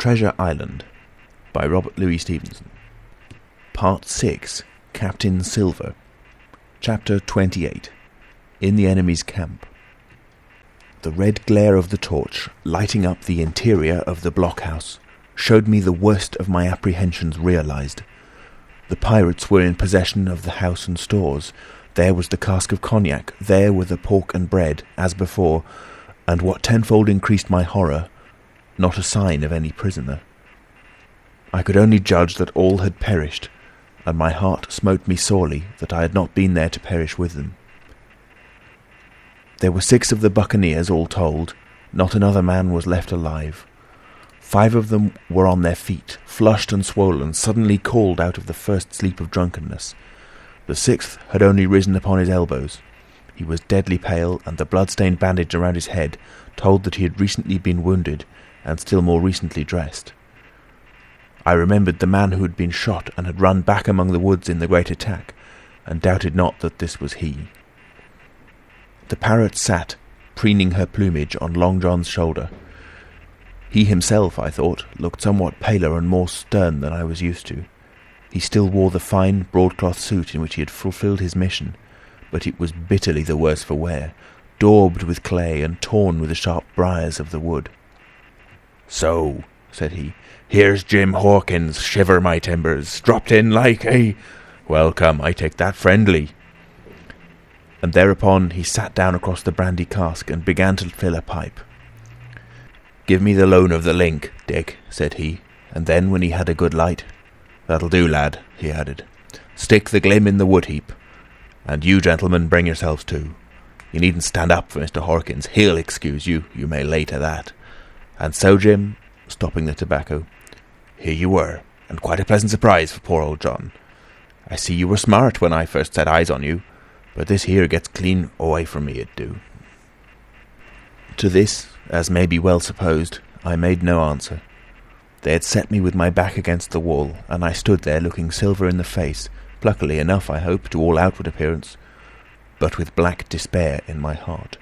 Treasure Island by Robert Louis Stevenson. Part 6. Captain Silver. Chapter 28. In the enemy's camp. The red glare of the torch, lighting up the interior of the blockhouse, showed me the worst of my apprehensions realised. The pirates were in possession of the house and stores. There was the cask of cognac, there were the pork and bread, as before, and what tenfold increased my horror, not a sign of any prisoner. I could only judge that all had perished, and my heart smote me sorely that I had not been there to perish with them. There were 6 of the buccaneers all told, not another man was left alive. 5 of them were on their feet, flushed and swollen, suddenly called out of the first sleep of drunkenness. The 6th had only risen upon his elbows. He was deadly pale, and the blood-stained bandage around his head told that he had recently been wounded, and still more recently dressed. I remembered the man who had been shot and had run back among the woods in the great attack, and doubted not that this was he. The parrot sat, preening her plumage on Long John's shoulder. He himself, I thought, looked somewhat paler and more stern than I was used to. He still wore the fine broadcloth suit in which he had fulfilled his mission, but it was bitterly the worse for wear, daubed with clay and torn with the sharp briars of the wood. "So," said he, "here's Jim Hawkins, shiver my timbers, dropped in like a... Well, come, I take that friendly." And thereupon he sat down across the brandy cask and began to fill a pipe. "Give me the loan of the link, Dick," said he, and then when he had a good light, "That'll do, lad," he added. "Stick the glim in the wood heap. And you, gentlemen, bring yourselves too. You needn't stand up for Mr. Hawkins. He'll excuse you, you may lay to that. And so, Jim," stopping the tobacco, "here you were, and quite a pleasant surprise for poor old John. I see you were smart when I first set eyes on you, but this here gets clean away from me, it do." To this, as may be well supposed, I made no answer. They had set me with my back against the wall, and I stood there looking Silver in the face, pluckily enough, I hope, to all outward appearance, but with black despair in my heart.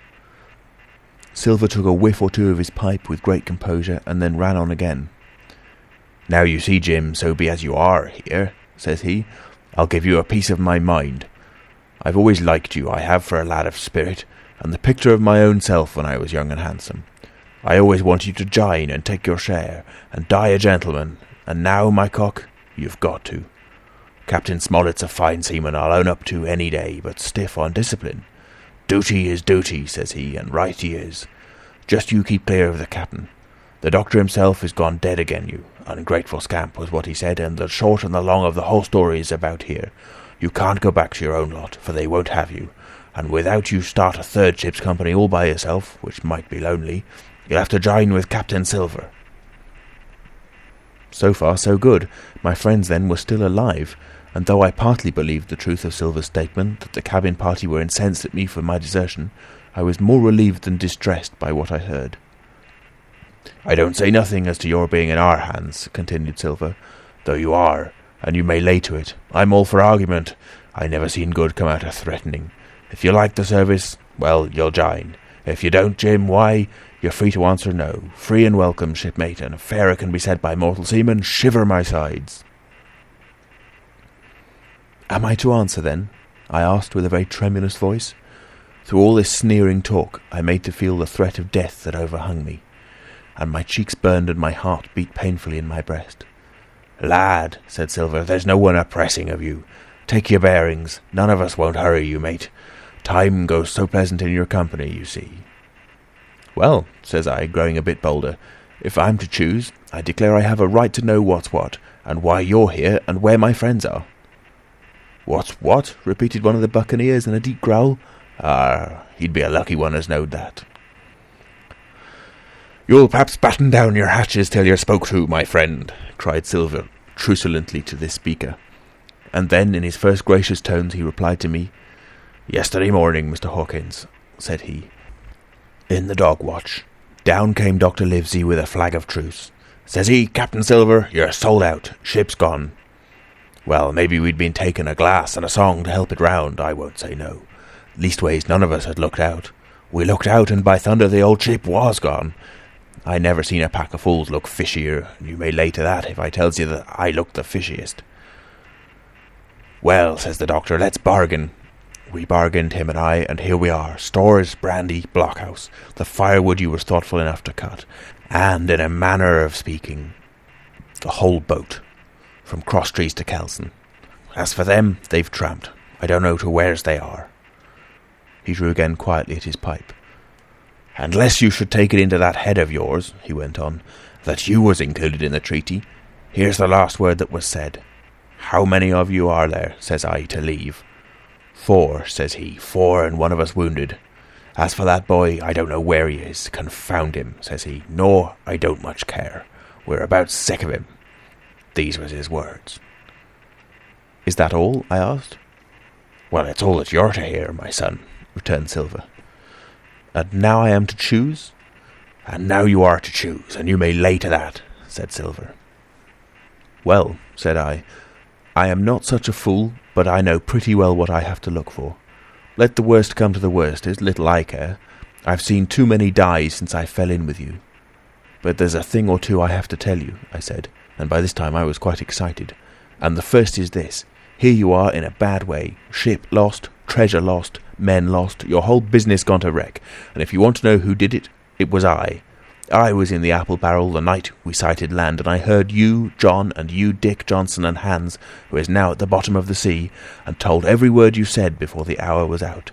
Silver took a whiff or two of his pipe with great composure, and then ran on again. "Now you see, Jim, so be as you are here," says he, "I'll give you a piece of my mind. I've always liked you, I have, for a lad of spirit, and the picture of my own self when I was young and handsome. I always wanted you to join and take your share, and die a gentleman, and now, my cock, you've got to. Captain Smollett's a fine seaman, I'll own up to any day, but stiff on discipline. Duty is duty, says he, and right he is. Just you keep clear of the captain. The doctor himself is gone dead again you. Ungrateful scamp was what he said, and the short and the long of the whole story is about here. You can't go back to your own lot, for they won't have you, and without you start a 3rd ship's company all by yourself, which might be lonely, you'll have to join with Captain Silver." So far, so good. My friends, then, were still alive, and though I partly believed the truth of Silver's statement that the cabin party were incensed at me for my desertion, I was more relieved than distressed by what I heard. "I don't say nothing as to your being in our hands," continued Silver, "though you are, and you may lay to it. I'm all for argument. I never seen good come out of threatening. If you like the service, well, you'll join. If you don't, Jim, why, you're free to answer no. Free and welcome, shipmate, and fairer can be said by mortal seamen, shiver my sides." "Am I to answer, then?" I asked with a very tremulous voice. Through all this sneering talk I made to feel the threat of death that overhung me, and my cheeks burned and my heart beat painfully in my breast. "Lad," said Silver, "there's no one a-pressing of you. Take your bearings. None of us won't hurry you, mate. Time goes so pleasant in your company, you see." "Well," says I, growing a bit bolder, "if I'm to choose, I declare I have a right to know what's what, and why you're here, and where my friends are." "What's what?" repeated one of the buccaneers in a deep growl. "Ah, he'd be a lucky one as knowed that." "You'll perhaps batten down your hatches till you're spoke to, my friend," cried Silver truculently to this speaker. And then, in his first gracious tones, he replied to me. "Yesterday morning, Mr. Hawkins," said he, "in the dog watch, down came Dr. Livesey with a flag of truce. Says he, 'Captain Silver, you're sold out. Ship's gone.' Well, maybe we'd been taking a glass and a song to help it round, I won't say no. Leastways, none of us had looked out. We looked out, and by thunder the old ship was gone. I never seen a pack of fools look fishier, and you may lay to that if I tells you that I look the fishiest. Well, says the doctor, let's bargain. We bargained, him and I, and here we are. Stores, brandy, blockhouse, the firewood you was thoughtful enough to cut, and, in a manner of speaking, the whole boat, from Crosstrees to Kelson. As for them, they've tramped. I don't know to where's they are. He drew again quietly at his pipe. Unless you should take it into that head of yours, he went on, that you was included in the treaty, here's the last word that was said. How many of you are there, says I, to leave? 4, says he, 4 and one of us wounded. As for that boy, I don't know where he is, confound him, says he, nor I don't much care. We're about sick of him. These was his words. Is that all? I asked. Well, it's all that you're to hear, my son, returned Silver. And now I am to choose? And now you are to choose, and you may lay to that, said Silver. Well, said I am not such a fool, but I know pretty well what I have to look for. Let the worst come to the worst, it's little I care. I've seen too many die since I fell in with you. But there's a thing or two I have to tell you, I said, and by this time I was quite excited. And the first is this. Here you are in a bad way. Ship lost, treasure lost, men lost, your whole business gone to wreck. And if you want to know who did it, it was I. I was in the apple barrel the night we sighted land, and I heard you, John, and you, Dick, Johnson, and Hans, who is now at the bottom of the sea, and told every word you said before the hour was out.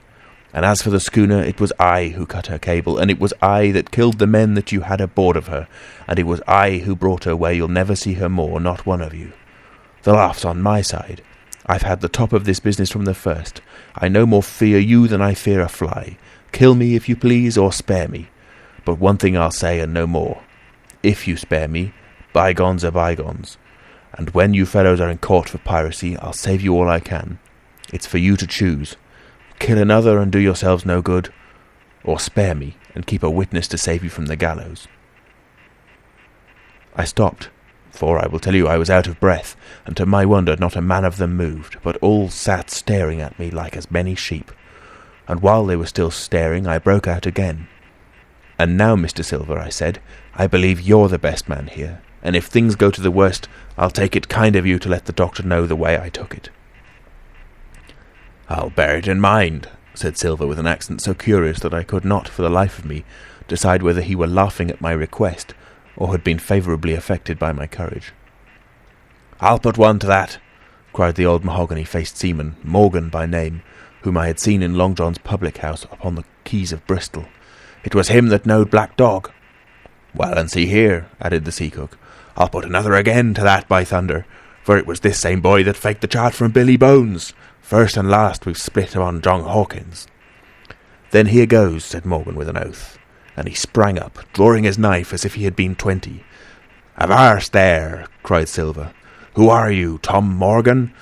And as for the schooner, it was I who cut her cable, and it was I that killed the men that you had aboard of her, and it was I who brought her where you'll never see her more, not one of you. The laugh's on my side. I've had the top of this business from the first. I no more fear you than I fear a fly. Kill me if you please, or spare me. But one thing I'll say, and no more. If you spare me, bygones are bygones. And when you fellows are in court for piracy, I'll save you all I can. It's for you to choose. Kill another and do yourselves no good, or spare me and keep a witness to save you from the gallows. I stopped, for I will tell you I was out of breath, and to my wonder not a man of them moved, but all sat staring at me like as many sheep. And while they were still staring, I broke out again. And now, Mr. Silver, I said, I believe you're the best man here, and if things go to the worst, I'll take it kind of you to let the doctor know the way I took it. I'll bear it in mind, said Silver with an accent so curious that I could not, for the life of me, decide whether he were laughing at my request or had been favourably affected by my courage. I'll put one to that, cried the old mahogany-faced seaman, Morgan by name, whom I had seen in Long John's public-house upon the quays of Bristol. It was him that knowed Black Dog. Well, and see here, added the sea-cook, I'll put another again to that, by thunder, for it was this same boy that faked the chart from Billy Bones. First and last we've split on John Hawkins. Then here goes, said Morgan with an oath, and he sprang up, drawing his knife as if he had been 20. Avast there, cried Silver. Who are you, Tom Morgan?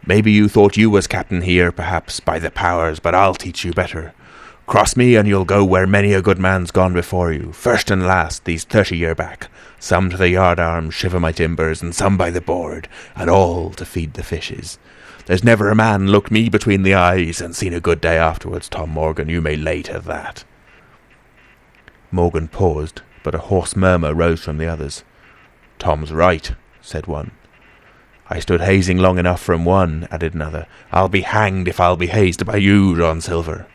Maybe you thought you was captain here, perhaps, by the powers, but I'll teach you better. Cross me, and you'll go where many a good man's gone before you, first and last, these 30 year back, some to the yardarm, shiver my timbers, and some by the board, and all to feed the fishes. There's never a man looked me between the eyes and seen a good day afterwards, Tom Morgan, you may lay to that. Morgan paused, but a hoarse murmur rose from the others. Tom's right, said one. I stood hazing long enough from one, added another. I'll be hanged if I'll be hazed by you, John Silver.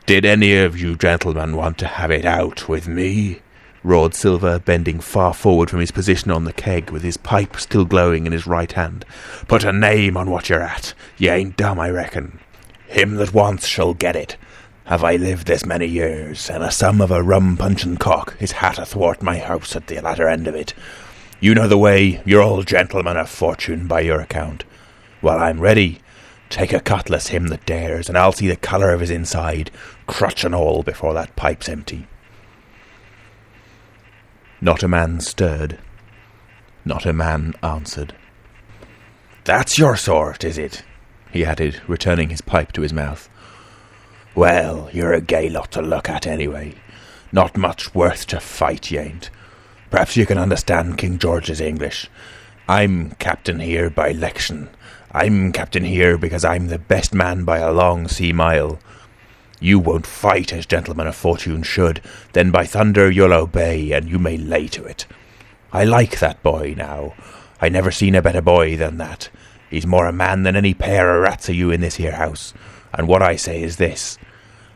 Did any of you gentlemen want to have it out with me? Roared Silver, bending far forward from his position on the keg, with his pipe still glowing in his right hand. Put a name on what you're at. You ain't dumb, I reckon. Him that wants shall get it. Have I lived this many years, and a sum of a rum-puncheon cock is hat athwart my house at the latter end of it. You know the way, you're all gentlemen of fortune by your account. Well, I'm ready. Take a cutlass, him that dares, and I'll see the colour of his inside, crutch and all, before that pipe's empty. Not a man stirred. Not a man answered. That's your sort, is it? He added, returning his pipe to his mouth. Well, you're a gay lot to look at, anyway. Not much worth to fight, you ain't. Perhaps you can understand King George's English. I'm captain here by 'lection. I'm captain here because I'm the best man by a long sea mile. You won't fight as gentlemen of fortune should, then by thunder you'll obey, and you may lay to it. I like that boy now. I never seen a better boy than that. He's more a man than any pair of rats of you in this here house, and what I say is this.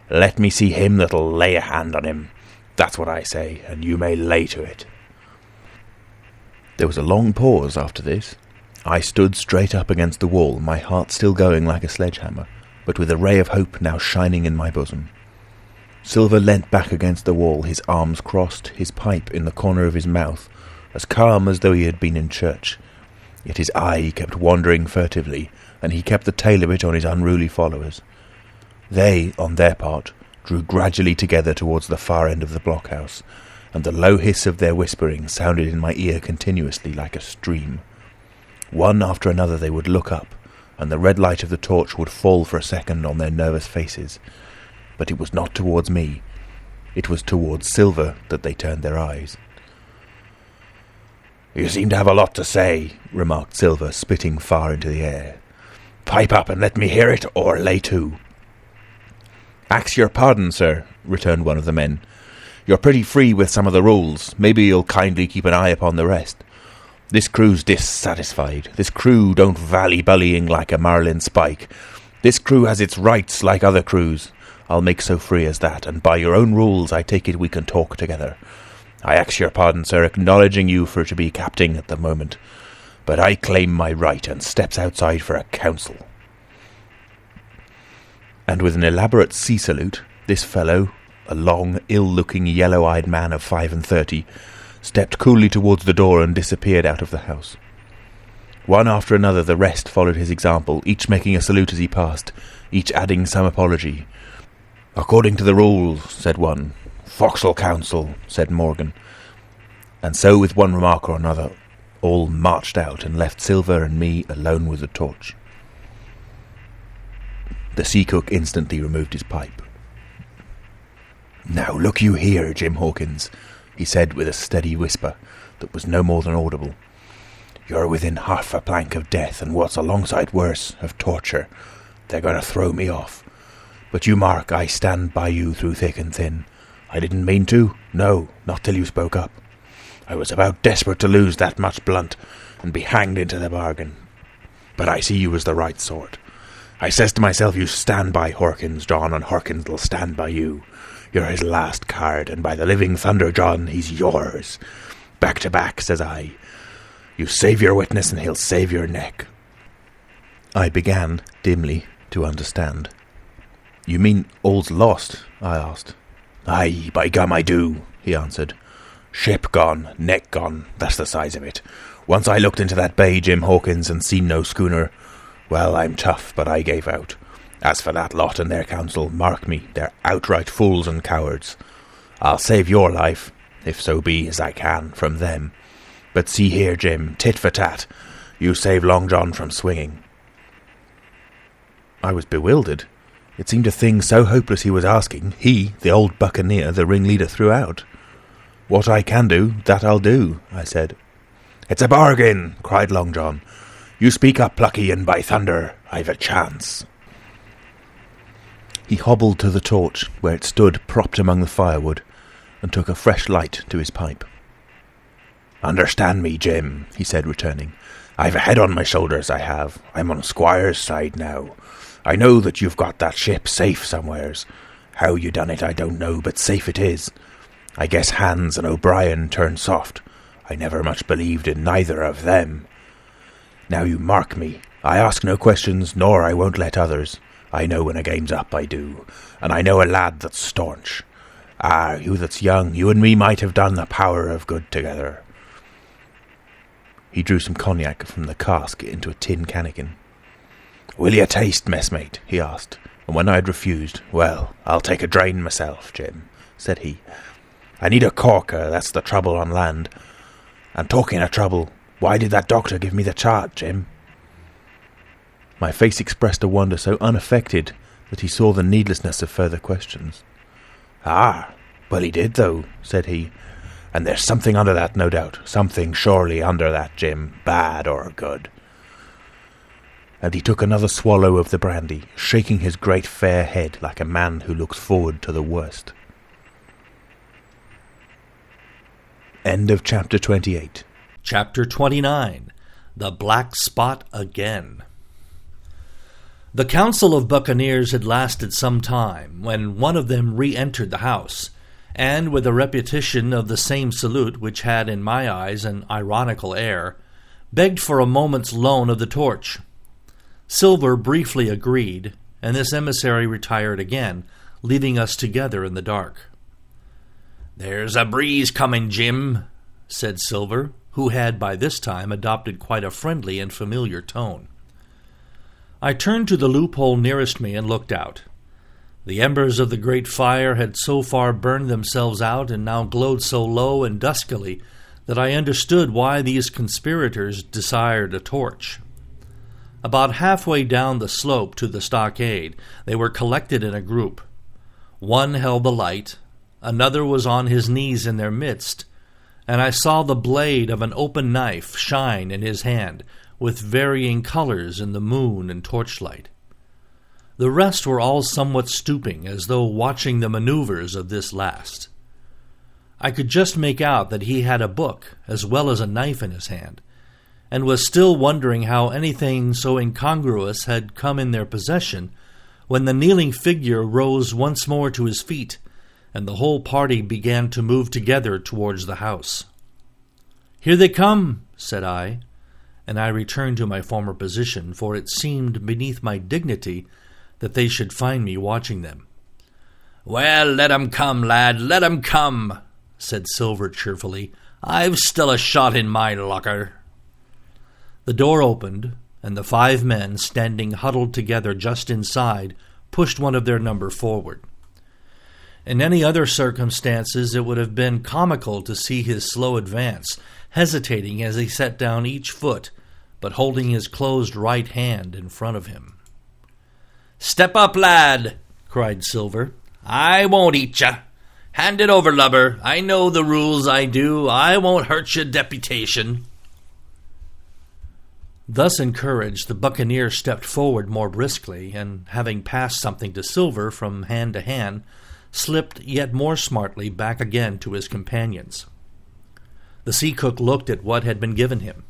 Let me see him that'll lay a hand on him. That's what I say, and you may lay to it." There was a long pause after this. I stood straight up against the wall, my heart still going like a sledgehammer, but with a ray of hope now shining in my bosom. Silver leant back against the wall, his arms crossed, his pipe in the corner of his mouth, as calm as though he had been in church. Yet his eye kept wandering furtively, and he kept the tail of it on his unruly followers. They, on their part, drew gradually together towards the far end of the blockhouse, and the low hiss of their whispering sounded in my ear continuously like a stream. One after another they would look up, and the red light of the torch would fall for a second on their nervous faces. But it was not towards me. It was towards Silver that they turned their eyes. "You seem to have a lot to say," remarked Silver, spitting far into the air. "Pipe up and let me hear it, or lay to." "Ax your pardon, sir," returned one of the men. "You're pretty free with some of the rules. Maybe you'll kindly keep an eye upon the rest. This crew's dissatisfied. This crew don't vally bullying like a marlin spike. This crew has its rights like other crews. I'll make so free as that, and by your own rules I take it we can talk together. I ask your pardon, sir, acknowledging you for to be captain at the moment, but I claim my right and steps outside for a council." And with an elaborate sea salute, this fellow, a long, ill-looking, yellow-eyed man of 35, stepped coolly towards the door and disappeared out of the house. One after another the rest followed his example, each making a salute as he passed, each adding some apology. "According to the rules," said one. "Forecastle council," said Morgan. And so, with one remark or another, all marched out and left Silver and me alone with the torch. The sea cook instantly removed his pipe. "Now look you here, Jim Hawkins," he said with a steady whisper that was no more than audible. "You're within half a plank of death, and what's alongside worse, of torture. They're going to throw me off. But you mark, I stand by you through thick and thin. I didn't mean to. No, not till you spoke up. I was about desperate to lose that much blunt and be hanged into the bargain. But I see you as the right sort. I says to myself, you stand by Hawkins, John, and Hawkins'll stand by you. You're his last card, and by the living thunder, John, he's yours. Back to back, says I. You save your witness, and he'll save your neck." I began, dimly, to understand. "You mean all's lost?" I asked. "Aye, by gum I do," he answered. "Ship gone, neck gone, that's the size of it. Once I looked into that bay, Jim Hawkins, and seen no schooner. Well, I'm tough, but I gave out. As for that lot and their counsel, mark me, they're outright fools and cowards. I'll save your life, if so be as I can, from them. But see here, Jim, tit for tat, you save Long John from swinging." I was bewildered. It seemed a thing so hopeless he was asking. He, the old buccaneer, the ringleader throughout. "What I can do, that I'll do," I said. "It's a bargain," cried Long John. "You speak up, Plucky, and by thunder, I've a chance." He hobbled to the torch, where it stood propped among the firewood, and took a fresh light to his pipe. "Understand me, Jim," he said, returning. "I've a head on my shoulders, I have. I'm on Squire's side now. I know that you've got that ship safe somewheres. How you done it I don't know, but safe it is. I guess Hans and O'Brien turned soft. I never much believed in neither of them. Now you mark me. I ask no questions, nor I won't let others. I know when a game's up, I do. And I know a lad that's staunch. Ah, you that's young, you and me might have done the power of good together." He drew some cognac from the cask into a tin cannikin. "Will you taste, messmate?" he asked, and when I had refused, "Well, I'll take a drain myself, Jim," said he. "I need a corker, that's the trouble on land. And talking of trouble, why did that doctor give me the chart, Jim?" My face expressed a wonder so unaffected that he saw the needlessness of further questions. "Ah, well he did, though," said he. "And there's something under that, no doubt. Something surely under that, Jim, bad or good." and he took another swallow of the brandy, shaking his great fair head like a man who looks forward to the worst. End of chapter 28. Chapter 29. The Black Spot Again. The council of buccaneers had lasted some time, when one of them re-entered the house, and with a repetition of the same salute, which had in my eyes an ironical air, begged for a moment's loan of the torch. Silver briefly agreed, and this emissary retired again, leaving us together in the dark. "There's a breeze coming, Jim," said Silver, who had by this time adopted quite a friendly and familiar tone. I turned to the loophole nearest me and looked out. The embers of the great fire had so far burned themselves out and now glowed so low and duskily that I understood why these conspirators desired a torch. About halfway down the slope to the stockade, they were collected in a group. One held the light, another was on his knees in their midst, and I saw the blade of an open knife shine in his hand, with varying colors in the moon and torchlight. The rest were all somewhat stooping, as though watching the maneuvers of this last. I could just make out that he had a book, as well as a knife in his hand, and was still wondering how anything so incongruous had come in their possession, when the kneeling figure rose once more to his feet, and the whole party began to move together towards the house. "Here they come," said I, and I returned to my former position, for it seemed beneath my dignity that they should find me watching them. "Well, let 'em come, lad, let 'em come," said Silver cheerfully. "I've still a shot in my locker." The door opened, and the 5 men, standing huddled together just inside, pushed one of their number forward. In any other circumstances it would have been comical to see his slow advance, hesitating as he set down each foot, but holding his closed right hand in front of him. "Step up, lad," cried Silver. "I won't eat ya. Hand it over, lubber. I know the rules, I do. I won't hurt your deputation." Thus encouraged, the buccaneer stepped forward more briskly, and having passed something to Silver from hand to hand, slipped yet more smartly back again to his companions. The sea cook looked at what had been given him.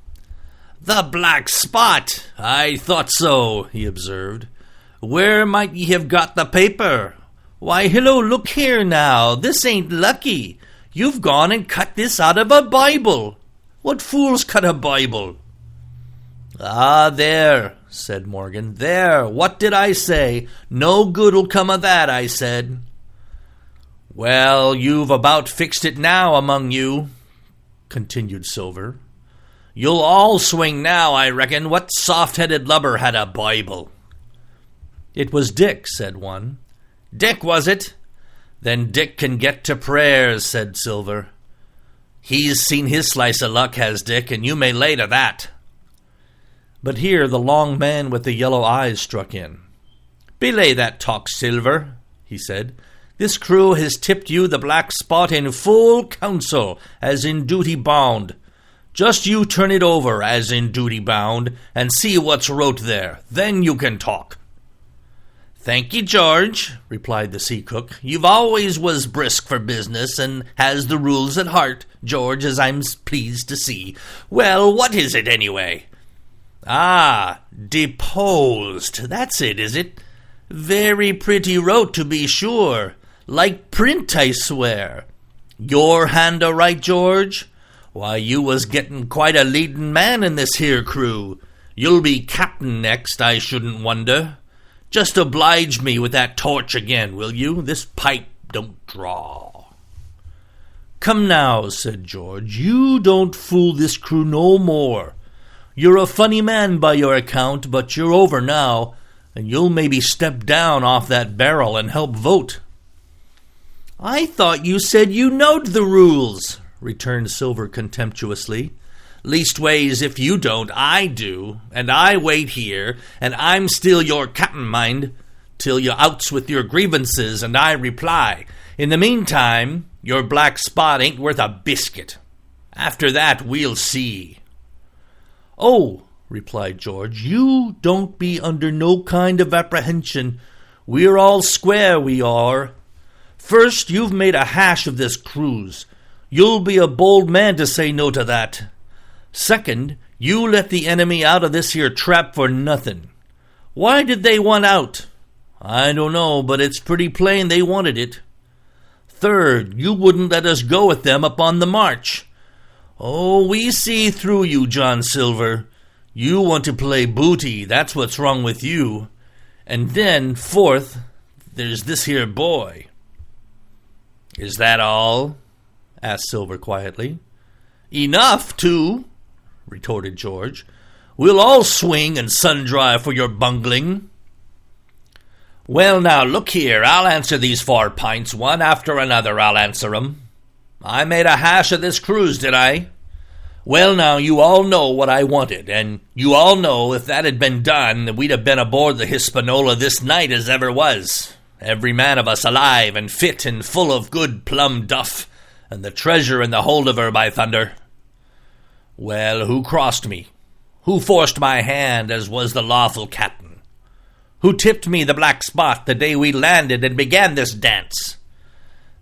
"The Black Spot! I thought so," he observed. "Where might ye have got the paper? Why, hillo, look here now, this ain't lucky. You've gone and cut this out of a Bible. What fools cut a Bible?" "Ah, there," said Morgan, "there, what did I say? No good'll come of that, I said." "Well, you've about fixed it now among you," continued Silver. "You'll all swing now, I reckon. What soft-headed lubber had a Bible?" "It was Dick," said one. "Dick, was it? Then Dick can get to prayers," said Silver. "He's seen his slice of luck, has Dick, and you may lay to that." But here the long man with the yellow eyes struck in. "Belay that talk, Silver," he said. "This crew has tipped you the Black Spot in full council, as in duty bound. Just you turn it over, as in duty bound, and see what's wrote there. Then you can talk." "Thank ye, George," replied the sea cook. "You've always was brisk for business, and has the rules at heart, George, as I'm pleased to see. Well, what is it, anyway?" "Ah, deposed. That's it, is it? Very pretty wrote, to be sure. Like print, I swear. Your hand a right, George? Why, you was getting quite a leading man in this here crew. You'll be captain next, I shouldn't wonder. Just oblige me with that torch again, will you? This pipe don't draw." "Come now," said George, "you don't fool this crew no more. You're a funny man by your account, but you're over now, and you'll maybe step down off that barrel and help vote." "I thought you said you knowed the rules," returned Silver contemptuously. "Leastways, if you don't, I do, and I wait here, and I'm still your captain, mind, till you outs with your grievances, and I reply. In the meantime, your Black Spot ain't worth a biscuit. After that, we'll see." "Oh, replied George. "You don't be under no kind of apprehension. We're all square, we are. First, you've made a hash of this cruise. You'll be a bold man to say no to that. Second, you let the enemy out of this here trap for nothing. Why did they want out? I don't know, but it's pretty plain they wanted it. Third, you wouldn't let us go with them upon the march. Oh, we see through you, John Silver. You want to play booty, that's what's wrong with you. And then, fourth, there's this here boy." "Is that all?" asked Silver quietly. "Enough, too," retorted George. "We'll all swing and sun-dry for your bungling." "Well, now, look here, I'll answer these 4 pints, one after another I'll answer 'em. I made a hash of this cruise, did I? Well, now, you all know what I wanted, and you all know if that had been done, that we'd have been aboard the Hispaniola this night as ever was, every man of us alive and fit and full of good plum duff, and the treasure in the hold of her, by thunder. Well, who crossed me? Who forced my hand as was the lawful captain? Who tipped me the black spot the day we landed and began this dance?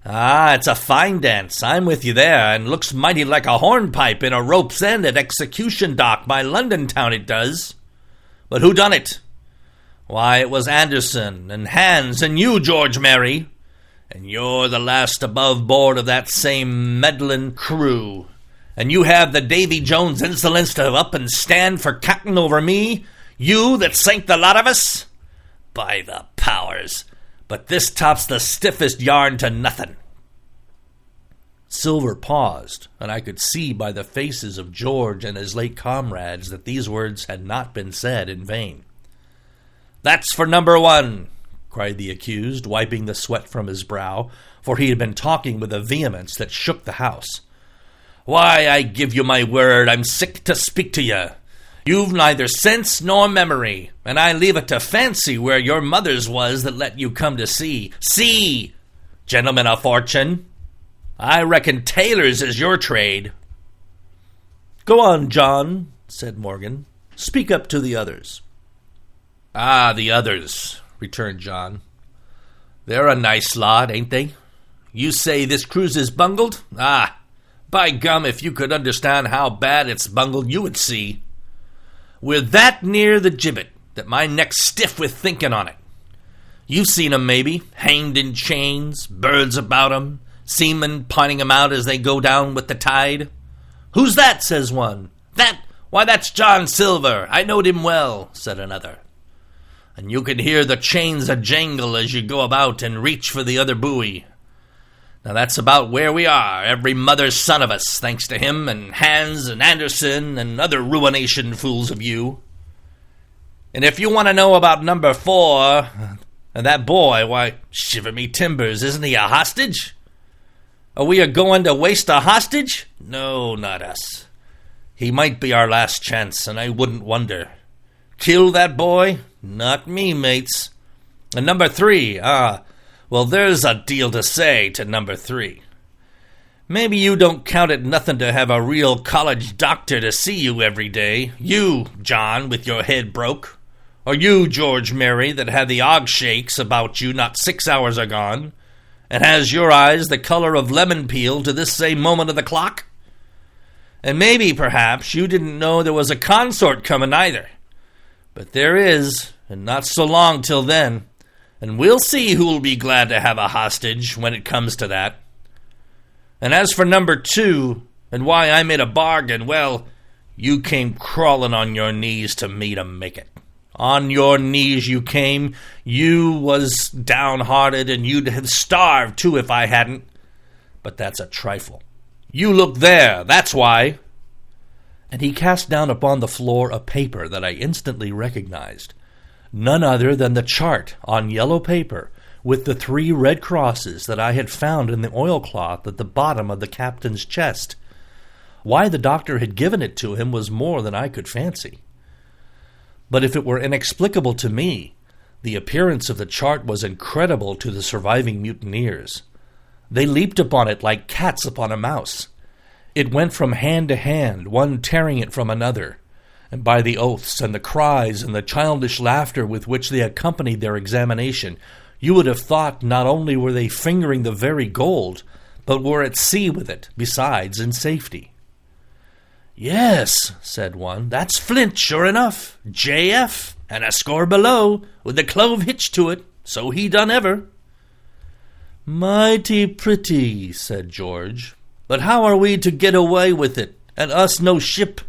Ah, it's a fine dance, I'm with you there, and looks mighty like a hornpipe in a rope's end at Execution Dock by London town it does. But who done it? Why, it was Anderson and Hans and you, George Merry, and you're the last above board of that same meddlin' crew, and you have the Davy Jones insolence to up and stand for captain over me, you that sank the lot of us? By the powers! But this tops the stiffest yarn to nothing." Silver paused, and I could see by the faces of George and his late comrades that these words had not been said in vain. "That's for number 1, cried the accused, wiping the sweat from his brow, for he had been talking with a vehemence that shook the house. "Why, I give you my word, I'm sick to speak to you. You've neither sense nor memory, and I leave it to fancy where your mother's was that let you come to sea. See, gentlemen of fortune, I reckon tailors is your trade." "Go on, John," said Morgan. "Speak up to the others." "Ah, the others," returned John. "They're a nice lot, ain't they? You say this cruise is bungled? Ah, by gum, if you could understand how bad it's bungled, you would see. We're that near the gibbet that my neck's stiff with thinking on it. You've seen 'em, maybe, hanged in chains, birds about 'em, seamen pining 'em out as they go down with the tide. 'Who's that?' says one. 'That? Why, that's John Silver. I knowed him well,' said another. And you can hear the chains a-jangle as you go about and reach for the other buoy. Now that's about where we are, every mother's son of us, thanks to him and Hans and Anderson and other ruination fools of you. And if you want to know about number 4, and that boy, why, shiver me timbers, isn't he a hostage? Are we a-going to waste a hostage? No, not us. He might be our last chance, and I wouldn't wonder. Kill that boy? Not me, mates. And number 3, well, there's a deal to say to number 3. Maybe you don't count it nothing to have a real college doctor to see you every day. You, John, with your head broke. Or you, George Merry, that had the og shakes about you not 6 hours agone, and has your eyes the color of lemon peel to this same moment of the clock. And maybe, perhaps, you didn't know there was a consort coming either. But there is, and not so long till then. And we'll see who'll be glad to have a hostage when it comes to that. And as for number 2, and why I made a bargain, well, you came crawling on your knees to me to make it. On your knees you came. You was downhearted, and you'd have starved, too, if I hadn't. But that's a trifle. You look there, that's why. And he cast down upon the floor a paper that I instantly recognized. None other than the chart on yellow paper with the 3 red crosses that I had found in the oilcloth at the bottom of the captain's chest. Why the doctor had given it to him was more than I could fancy. But if it were inexplicable to me, the appearance of the chart was incredible to the surviving mutineers. They leaped upon it like cats upon a mouse. It went from hand to hand, one tearing it from another, and by the oaths and the cries and the childish laughter with which they accompanied their examination, you would have thought not only were they fingering the very gold, but were at sea with it, besides, in safety. "Yes," said one, "that's flint, sure enough. J.F., and a score below, with the clove hitched to it, so he done ever." "Mighty pretty," said George, "but how are we to get away with it, and us no ship?"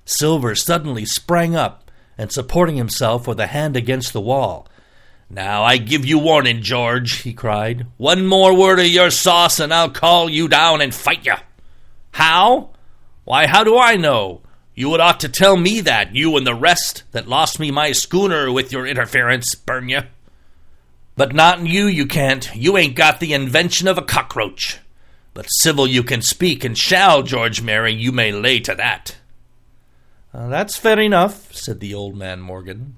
Silver suddenly sprang up, and supporting himself with a hand against the wall. "Now I give you warning, George," he cried. "One more word of your sauce, and I'll call you down and fight you." "How? Why, how do I know? You would ought to tell me that, you and the rest that lost me my schooner with your interference, burn you. But not in you can't. You ain't got the invention of a cockroach. But civil you can speak and shall, George Mary, you may lay to that." "That's fair enough," said the old man Morgan.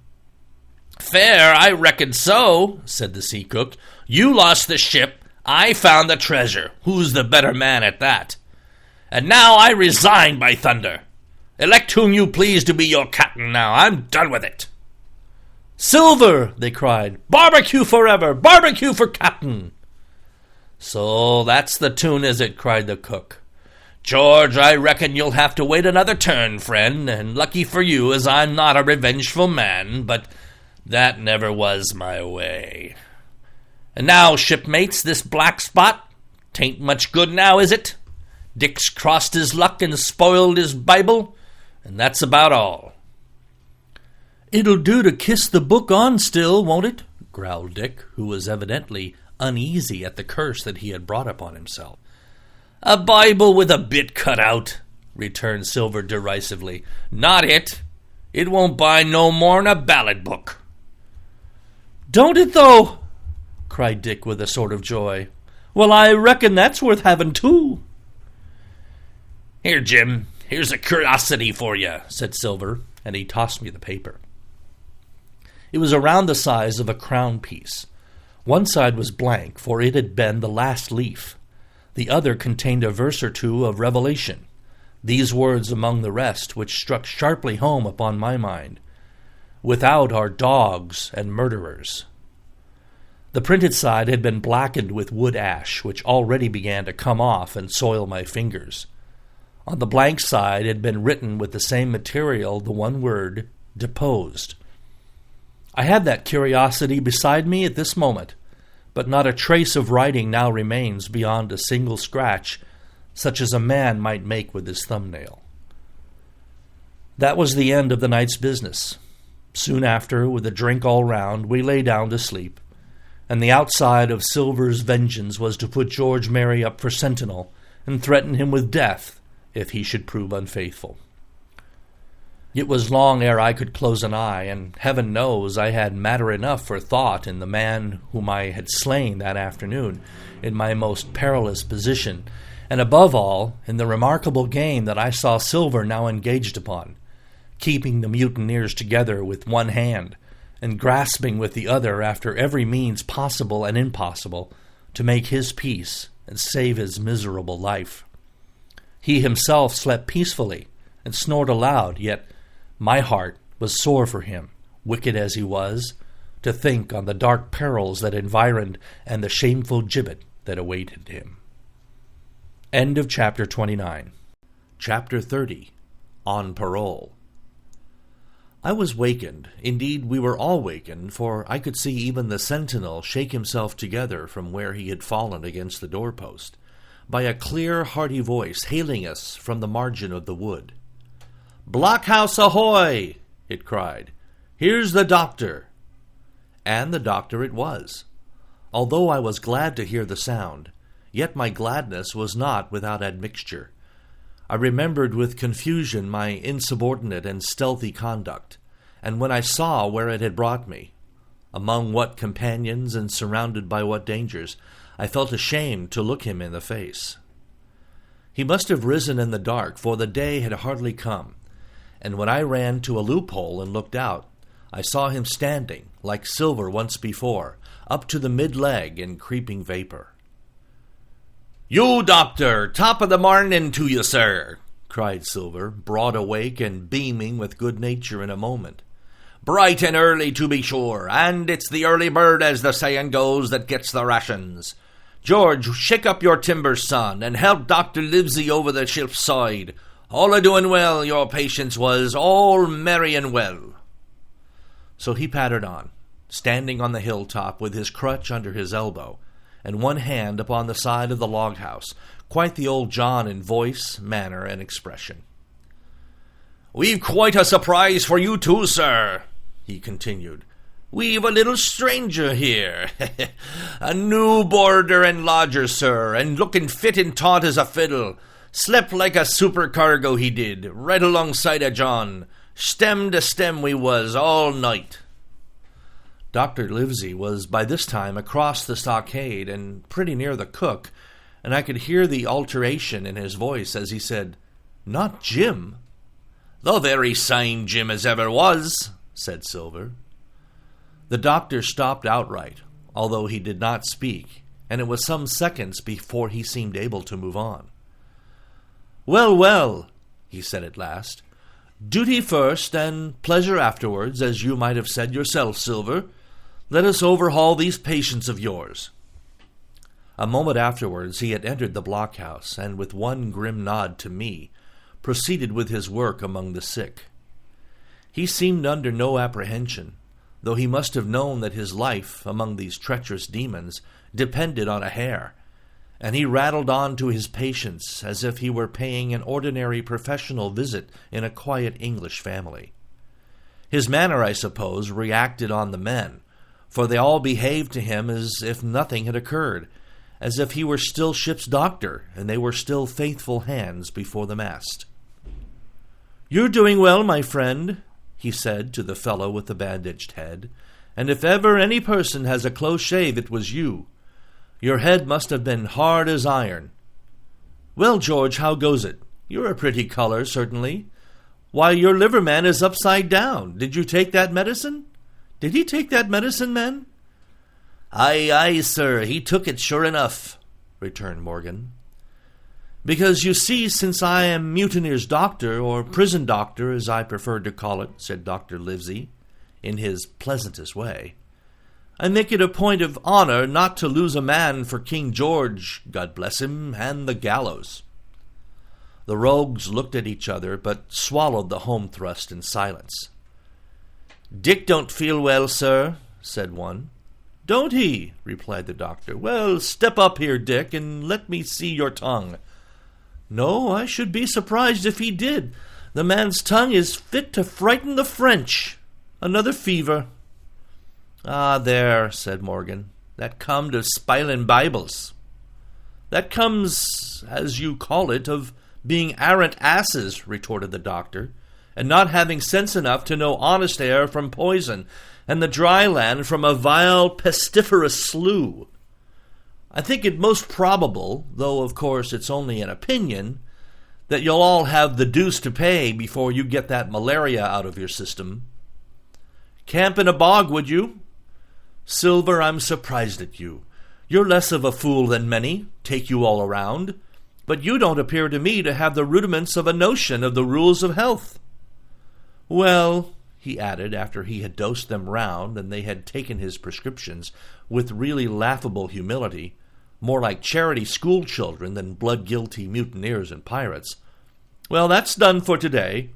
"Fair, I reckon so," said the sea cook. "You lost the ship, I found the treasure. Who's the better man at that? And now I resign, by thunder. Elect whom you please to be your captain now. I'm done with it." "Silver!" they cried. "Barbecue forever! Barbecue for captain!" "So that's the tune, is it?" cried the cook. "George, I reckon you'll have to wait another turn, friend, and lucky for you as I'm not a revengeful man, but that never was my way. And now, shipmates, this black spot, 'tain't much good now, is it? Dick's crossed his luck and spoiled his Bible, and that's about all." "It'll do to kiss the book on still, won't it?" growled Dick, who was evidently uneasy at the curse that he had brought upon himself. "A Bible with a bit cut out," returned Silver derisively. "Not it. It won't buy no more'n a ballad book." "Don't it, though?" cried Dick with a sort of joy. "Well, I reckon that's worth having, too." "Here, Jim, here's a curiosity for you," said Silver, and he tossed me the paper. It was around the size of a crown piece. One side was blank, for it had been the last leaf. The other contained a verse or two of Revelation, these words among the rest, which struck sharply home upon my mind: "Without are dogs and murderers." The printed side had been blackened with wood ash, which already began to come off and soil my fingers. On the blank side had been written with the same material the one word, "deposed." I had that curiosity beside me at this moment, but not a trace of writing now remains beyond a single scratch, such as a man might make with his thumbnail. That was the end of the night's business. Soon after, with a drink all round, we lay down to sleep, and the outside of Silver's vengeance was to put George Mary up for sentinel and threaten him with death if he should prove unfaithful. It was long ere I could close an eye, and heaven knows I had matter enough for thought in the man whom I had slain that afternoon in my most perilous position, and above all in the remarkable game that I saw Silver now engaged upon, keeping the mutineers together with one hand, and grasping with the other after every means possible and impossible to make his peace and save his miserable life. He himself slept peacefully and snored aloud, yet my heart was sore for him, wicked as he was, to think on the dark perils that environed and the shameful gibbet that awaited him. End of Chapter 29. Chapter 30. On Parole. I was wakened, indeed we were all wakened, for I could see even the sentinel shake himself together from where he had fallen against the doorpost, by a clear, hearty voice hailing us from the margin of the wood. "Blockhouse ahoy!" it cried. "Here's the doctor!" And the doctor it was. Although I was glad to hear the sound, yet my gladness was not without admixture. I remembered with confusion my insubordinate and stealthy conduct, and when I saw where it had brought me, among what companions and surrounded by what dangers, I felt ashamed to look him in the face. He must have risen in the dark, for the day had hardly come, and when I ran to a loophole and looked out, I saw him standing, like Silver once before, up to the mid-leg in creeping vapor. "You, doctor, top of the morning to you, sir," cried Silver, broad awake and beaming with good nature in a moment. "Bright and early, to be sure, and it's the early bird, as the saying goes, that gets the rations. George, shake up your timbers, son, and help Dr. Livesey over the ship's side. All a-doing well, your patience was, all merry and well." So he pattered on, standing on the hilltop with his crutch under his elbow, and one hand upon the side of the log-house, quite the old John in voice, manner, and expression. "We've quite a surprise for you too, sir," he continued. "We've a little stranger here, a new boarder and lodger, sir, and looking fit and taut as a fiddle. Slept like a supercargo he did, right alongside of John. Stem to stem we was all night." Dr. Livesey was by this time across the stockade and pretty near the cook, and I could hear the alteration in his voice as he said, "Not Jim?" "The very same Jim as ever was," said Silver. The doctor stopped outright, although he did not speak, and it was some seconds before he seemed able to move on. "Well, well," he said at last, "duty first and pleasure afterwards, as you might have said yourself, Silver. Let us overhaul these patients of yours." A moment afterwards he had entered the blockhouse, and with one grim nod to me, proceeded with his work among the sick. He seemed under no apprehension, though he must have known that his life among these treacherous demons depended on a hair, and he rattled on to his patients as if he were paying an ordinary professional visit in a quiet English family. His manner, I suppose, reacted on the men, for they all behaved to him as if nothing had occurred, as if he were still ship's doctor, and they were still faithful hands before the mast. "You're doing well, my friend," he said to the fellow with the bandaged head, "and if ever any person has a close shave, it was you. Your head must have been hard as iron. Well, George, how goes it? You're a pretty color, certainly. Why, your liver man is upside down. Did you take that medicine? Did he take that medicine, man?" "Aye, aye, sir, he took it sure enough," returned Morgan. "Because, you see, since I am mutineer's doctor, or prison doctor, as I prefer to call it," said Dr. Livesey, in his pleasantest way, "I make it a point of honor not to lose a man for King George, God bless him, and the gallows." The rogues looked at each other, but swallowed the home thrust in silence. "Dick don't feel well, sir," said one. "Don't he?" replied the doctor. "Well, step up here, Dick, and let me see your tongue." "No, I should be surprised if he did. The man's tongue is fit to frighten the French. Another fever." "Ah, there," said Morgan, "that come to spilin' Bibles." "That comes, as you call it, of being arrant asses," retorted the doctor, "and not having sense enough to know honest air from poison, and the dry land from a vile pestiferous slough. I think it most probable, though of course it's only an opinion, that you'll all have the deuce to pay before you get that malaria out of your system. Camp in a bog, would you? Silver, I'm surprised at you. You're less of a fool than many, take you all around, but you don't appear to me to have the rudiments of a notion of the rules of health. Well," he added, after he had dosed them round, and they had taken his prescriptions with really laughable humility, more like charity school children than blood-guilty mutineers and pirates, "well, that's done for today.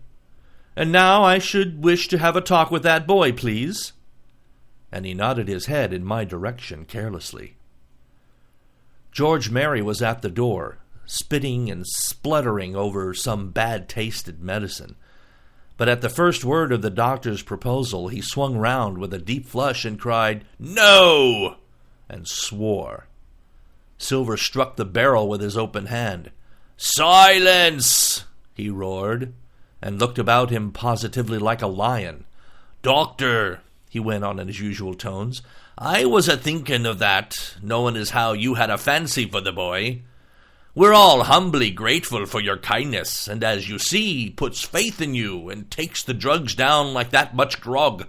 And now I should wish to have a talk with that boy, please." And he nodded his head in my direction carelessly. George Merry was at the door, spitting and spluttering over some bad-tasted medicine. But at the first word of the doctor's proposal, he swung round with a deep flush and cried, "No!" and swore. Silver struck the barrel with his open hand. "Silence!" he roared, and looked about him positively like a lion. "Doctor," he went on in his usual tones, "I was a-thinking of that, knowing as how you had a fancy for the boy. We're all humbly grateful for your kindness, and as you see, puts faith in you, and takes the drugs down like that much grog.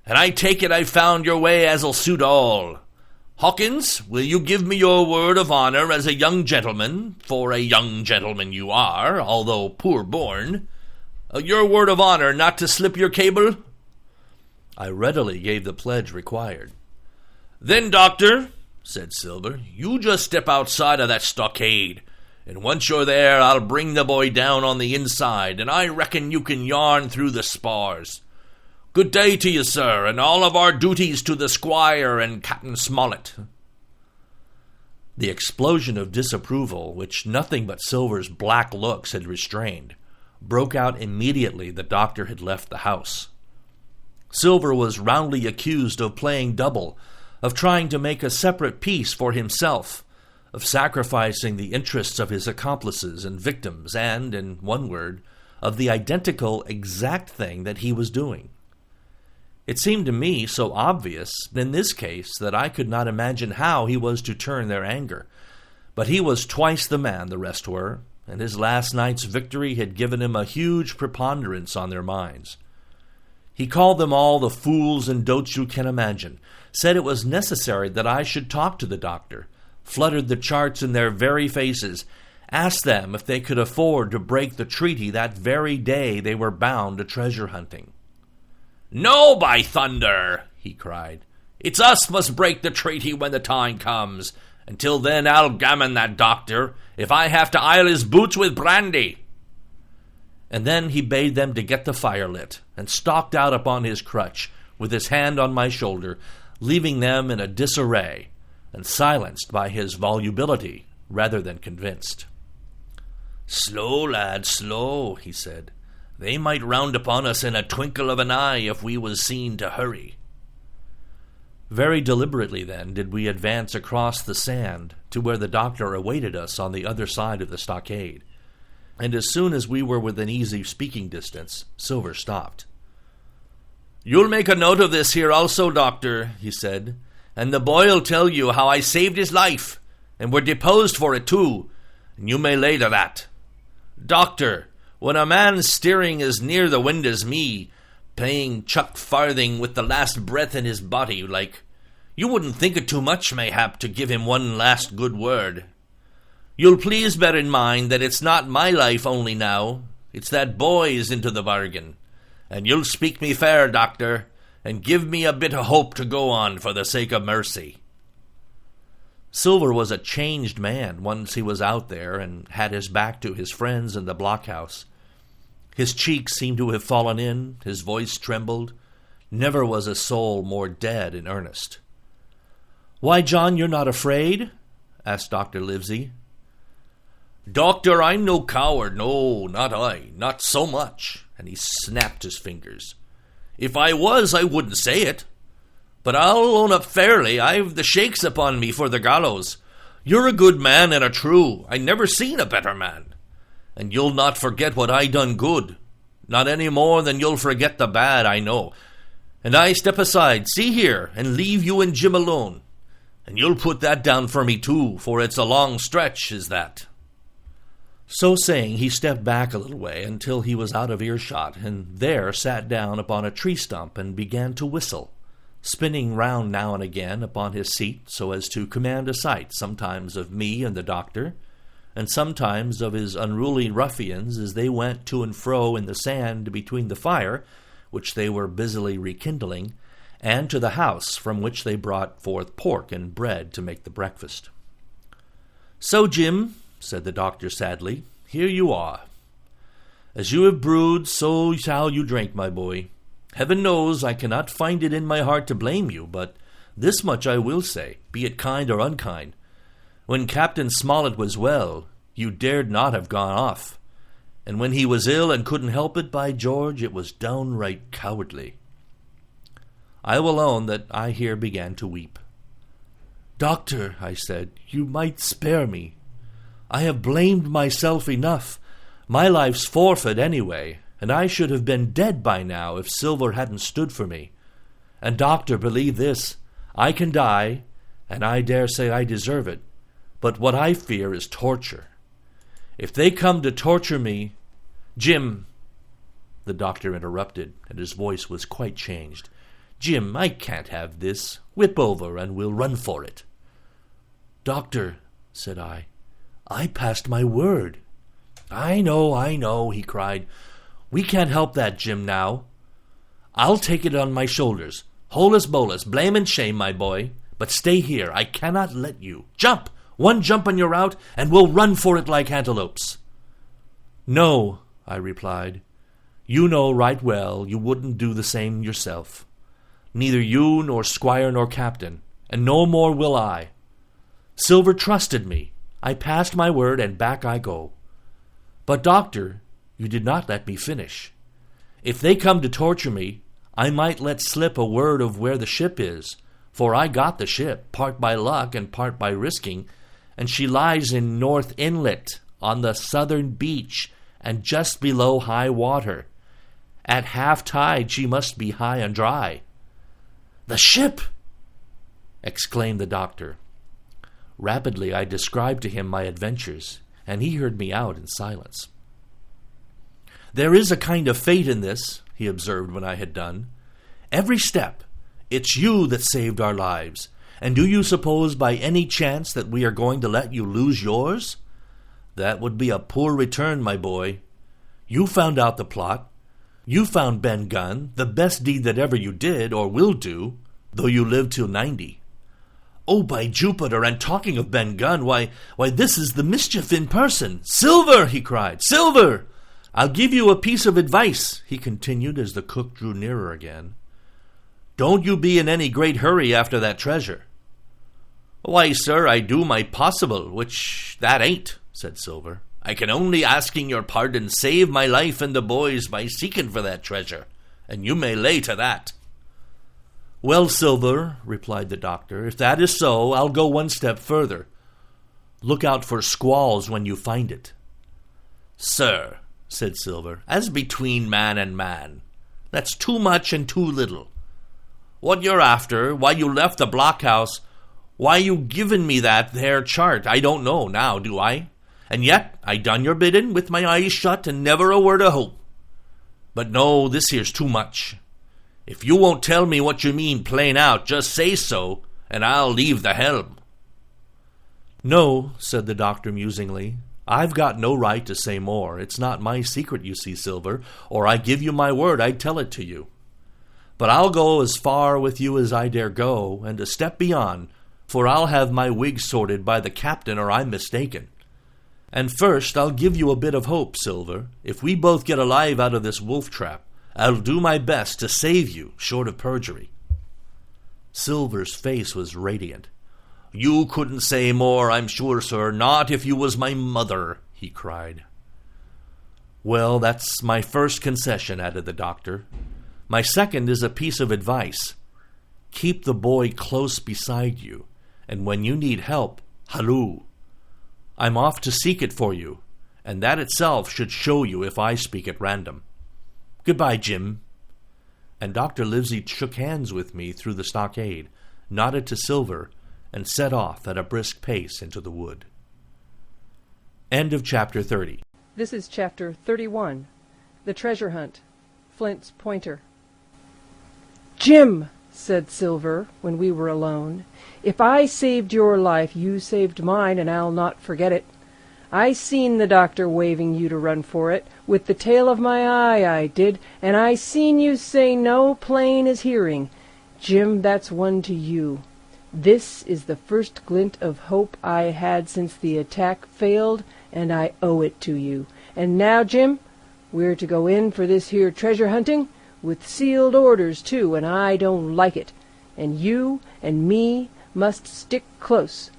And I take it I've found your way as'll suit all. Hawkins, will you give me your word of honour as a young gentleman, for a young gentleman you are, although poor born, your word of honour not to slip your cable?" I readily gave the pledge required. "Then, Doctor," said Silver, "you just step outside of that stockade, and once you're there I'll bring the boy down on the inside, and I reckon you can yarn through the spars. Good day to you, sir, and all of our duties to the squire and Captain Smollett." The explosion of disapproval, which nothing but Silver's black looks had restrained, broke out immediately the doctor had left the house. Silver was roundly accused of playing double, of trying to make a separate peace for himself, of sacrificing the interests of his accomplices and victims, and, in one word, of the identical exact thing that he was doing. It seemed to me so obvious in this case that I could not imagine how he was to turn their anger. But he was twice the man the rest were, and his last night's victory had given him a huge preponderance on their minds. He called them all the fools and dotes you can imagine, said it was necessary that I should talk to the doctor, fluttered the charts in their very faces, asked them if they could afford to break the treaty that very day they were bound to treasure hunting. "No, by thunder!" he cried. "It's us must break the treaty when the time comes. Until then I'll gammon that doctor, if I have to ile his boots with brandy." And then he bade them to get the fire lit, and stalked out upon his crutch, with his hand on my shoulder, leaving them in a disarray, and silenced by his volubility rather than convinced. "Slow, lad, slow," he said. "They might round upon us in a twinkle of an eye if we was seen to hurry." Very deliberately, then, did we advance across the sand to where the doctor awaited us on the other side of the stockade, and as soon as we were within easy speaking distance, Silver stopped. "You'll make a note of this here also, Doctor," he said, "and the boy'll tell you how I saved his life, and were deposed for it too, and you may lay to that. Doctor, when a man steering as near the wind as me, playing chuck farthing with the last breath in his body, like, you wouldn't think it too much, mayhap, to give him one last good word. You'll please bear in mind that it's not my life only now, it's that boy's into the bargain, and you'll speak me fair, Doctor, and give me a bit of hope to go on for the sake of mercy." Silver was a changed man once he was out there and had his back to his friends in the blockhouse. His cheeks seemed to have fallen in, his voice trembled. Never was a soul more dead in earnest. "Why, John, you're not afraid?" asked Dr. Livesey. "Doctor, I'm no coward, no, not I, not so much," and he snapped his fingers. "If I was, I wouldn't say it. But I'll own up fairly, I've the shakes upon me for the gallows. You're a good man and a true, I never seen a better man. And you'll not forget what I done good, not any more than you'll forget the bad, I know. And I step aside, see here, and leave you and Jim alone. And you'll put that down for me too, for it's a long stretch, is that." So saying, he stepped back a little way until he was out of earshot, and there sat down upon a tree stump and began to whistle, spinning round now and again upon his seat so as to command a sight sometimes of me and the doctor, and sometimes of his unruly ruffians as they went to and fro in the sand between the fire, which they were busily rekindling, and to the house from which they brought forth pork and bread to make the breakfast. "So, Jim," said the doctor sadly, "here you are. As you have brewed, so shall you drink, my boy. Heaven knows I cannot find it in my heart to blame you, but this much I will say, be it kind or unkind. When Captain Smollett was well, you dared not have gone off, and when he was ill and couldn't help it, by George, it was downright cowardly." I will own that I here began to weep. "Doctor," I said, "you might spare me. I have blamed myself enough. My life's forfeit anyway, and I should have been dead by now if Silver hadn't stood for me. And, Doctor, believe this, I can die, and I dare say I deserve it, but what I fear is torture. If they come to torture me, Jim—" The doctor interrupted, and his voice was quite changed. Jim, I can't have this. Whip over, and we'll run for it." "Doctor," said I passed my word." I know," he cried. "We can't help that, Jim, now. I'll take it on my shoulders. Holus bolus, blame and shame, my boy. But stay here, I cannot let you. Jump! One jump and you're out, and we'll run for it like antelopes." "No," I replied. "You know right well you wouldn't do the same yourself. Neither you nor squire nor captain, and no more will I. Silver trusted me. I passed my word, and back I go. But, doctor, you did not let me finish. If they come to torture me, I might let slip a word of where the ship is, for I got the ship, part by luck and part by risking, and she lies in North Inlet, on the southern beach, and just below high water. At half tide she must be high and dry." "The ship!" exclaimed the doctor. Rapidly I described to him my adventures, and he heard me out in silence. "There is a kind of fate in this," he observed when I had done. "Every step, it's you that saved our lives, and do you suppose by any chance that we are going to let you lose yours? That would be a poor return, my boy. You found out the plot. You found Ben Gunn, the best deed that ever you did, or will do, though you live till 90. Oh, by Jupiter, and talking of Ben Gunn, why, this is the mischief in person. Silver, he cried, Silver! I'll give you a piece of advice, he continued as the cook drew nearer again. Don't you be in any great hurry after that treasure. Why, sir, I do my possible, which that ain't, said Silver. I can only, asking your pardon, save my life and the boys by seeking for that treasure, and you may lay to that. Well, Silver, replied the doctor, if that is so, I'll go one step further. Look out for squalls when you find it. Sir, said Silver, as between man and man, that's too much and too little. What you're after, why you left the blockhouse, why you given me that there chart, I don't know now, do I? And yet I done your bidding with my eyes shut and never a word of hope. But no, this here's too much. If you won't tell me what you mean plain out, just say so, and I'll leave the helm. No, said the doctor musingly, I've got no right to say more. It's not my secret, you see, Silver, or I give you my word I'd tell it to you. But I'll go as far with you as I dare go, and a step beyond, for I'll have my wig sorted by the captain or I'm mistaken. And first, I'll give you a bit of hope, Silver. If we both get alive out of this wolf trap, I'll do my best to save you, short of perjury. Silver's face was radiant. You couldn't say more, I'm sure, sir, not if you was my mother, he cried. Well, that's my first concession, added the doctor. My second is a piece of advice. Keep the boy close beside you, and when you need help, halloo. I'm off to seek it for you, and that itself should show you if I speak at random. Goodbye, Jim. And Dr. Livesey shook hands with me through the stockade, nodded to Silver, and set off at a brisk pace into the wood. End of chapter 30. This is chapter 31, The Treasure Hunt, Flint's Pointer. Jim, said Silver, when we were alone, if I saved your life, you saved mine, and I'll not forget it. I seen the doctor waving you to run for it, with the tail of my eye I did, and I seen you say no plain as hearing. Jim, that's one to you. This is the first glint of hope I had since the attack failed, and I owe it to you. And now, Jim, we're to go in for this here treasure hunting, with sealed orders, too, and I don't like it. And you and me must stick close,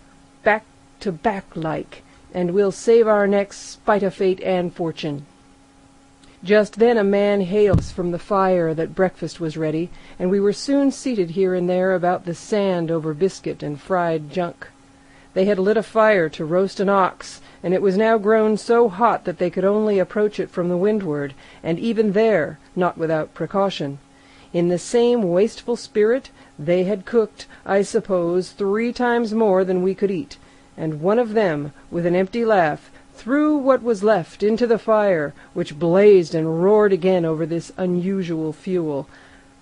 back to back like, and we'll save our necks spite of fate and fortune. Just then a man hailed us from the fire that breakfast was ready, and we were soon seated here and there about the sand over biscuit and fried junk. They had lit a fire to roast an ox, and it was now grown so hot that they could only approach it from the windward, and even there not without precaution. In the same wasteful spirit they had cooked, I suppose, 3 times more than we could eat, and one of them, with an empty laugh, threw what was left into the fire, which blazed and roared again over this unusual fuel.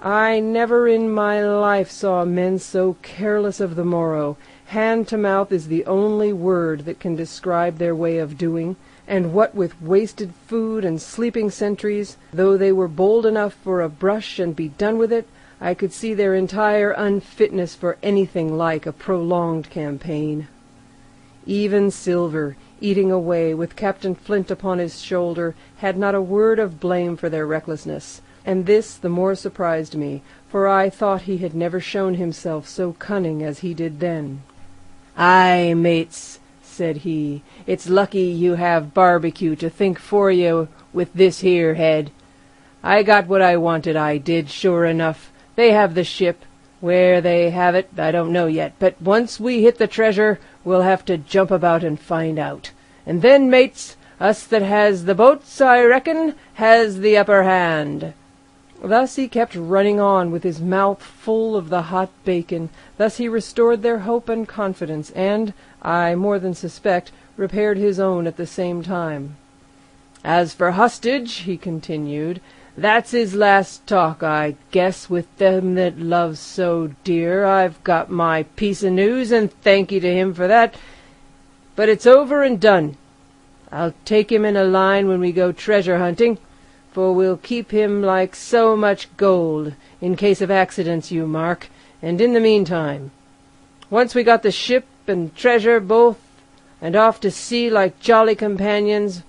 I never in my life saw men so careless of the morrow. Hand to mouth is the only word that can describe their way of doing, and what with wasted food and sleeping sentries, though they were bold enough for a brush and be done with it, I could see their entire unfitness for anything like a prolonged campaign. Even Silver, eating away with Captain Flint upon his shoulder, had not a word of blame for their recklessness, and this the more surprised me, for I thought he had never shown himself so cunning as he did then. "Aye, mates," said he, "it's lucky you have barbecue to think for you with this here head. I got what I wanted, I did, sure enough. They have the ship. Where they have it, I don't know yet, but once we hit the treasure, we'll have to jump about and find out. And then, mates, us that has the boats, I reckon, has the upper hand." Thus he kept running on with his mouth full of the hot bacon. Thus he restored their hope and confidence, and, I more than suspect, repaired his own at the same time. "As for hostage," he continued, "that's his last talk, I guess, with them that loves so dear. I've got my piece o' news, and thank ye to him for that. But it's over and done. I'll take him in a line when we go treasure hunting, for we'll keep him like so much gold, in case of accidents, you mark, and in the meantime, once we got the ship and treasure both, and off to sea like jolly companions,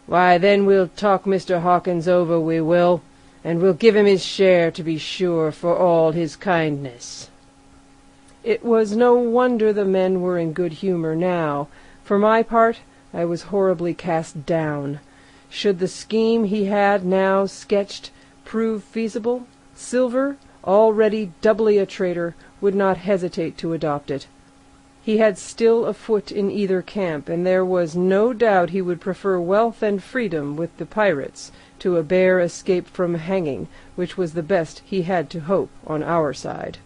why, then we'll talk Mr. Hawkins over, we will, and we'll give him his share, to be sure, for all his kindness." It was no wonder the men were in good humour now. For my part, I was horribly cast down. Should the scheme he had now sketched prove feasible, Silver, already doubly a traitor, would not hesitate to adopt it. He had still a foot in either camp, and there was no doubt he would prefer wealth and freedom with the pirates to a bare escape from hanging, which was the best he had to hope on our side.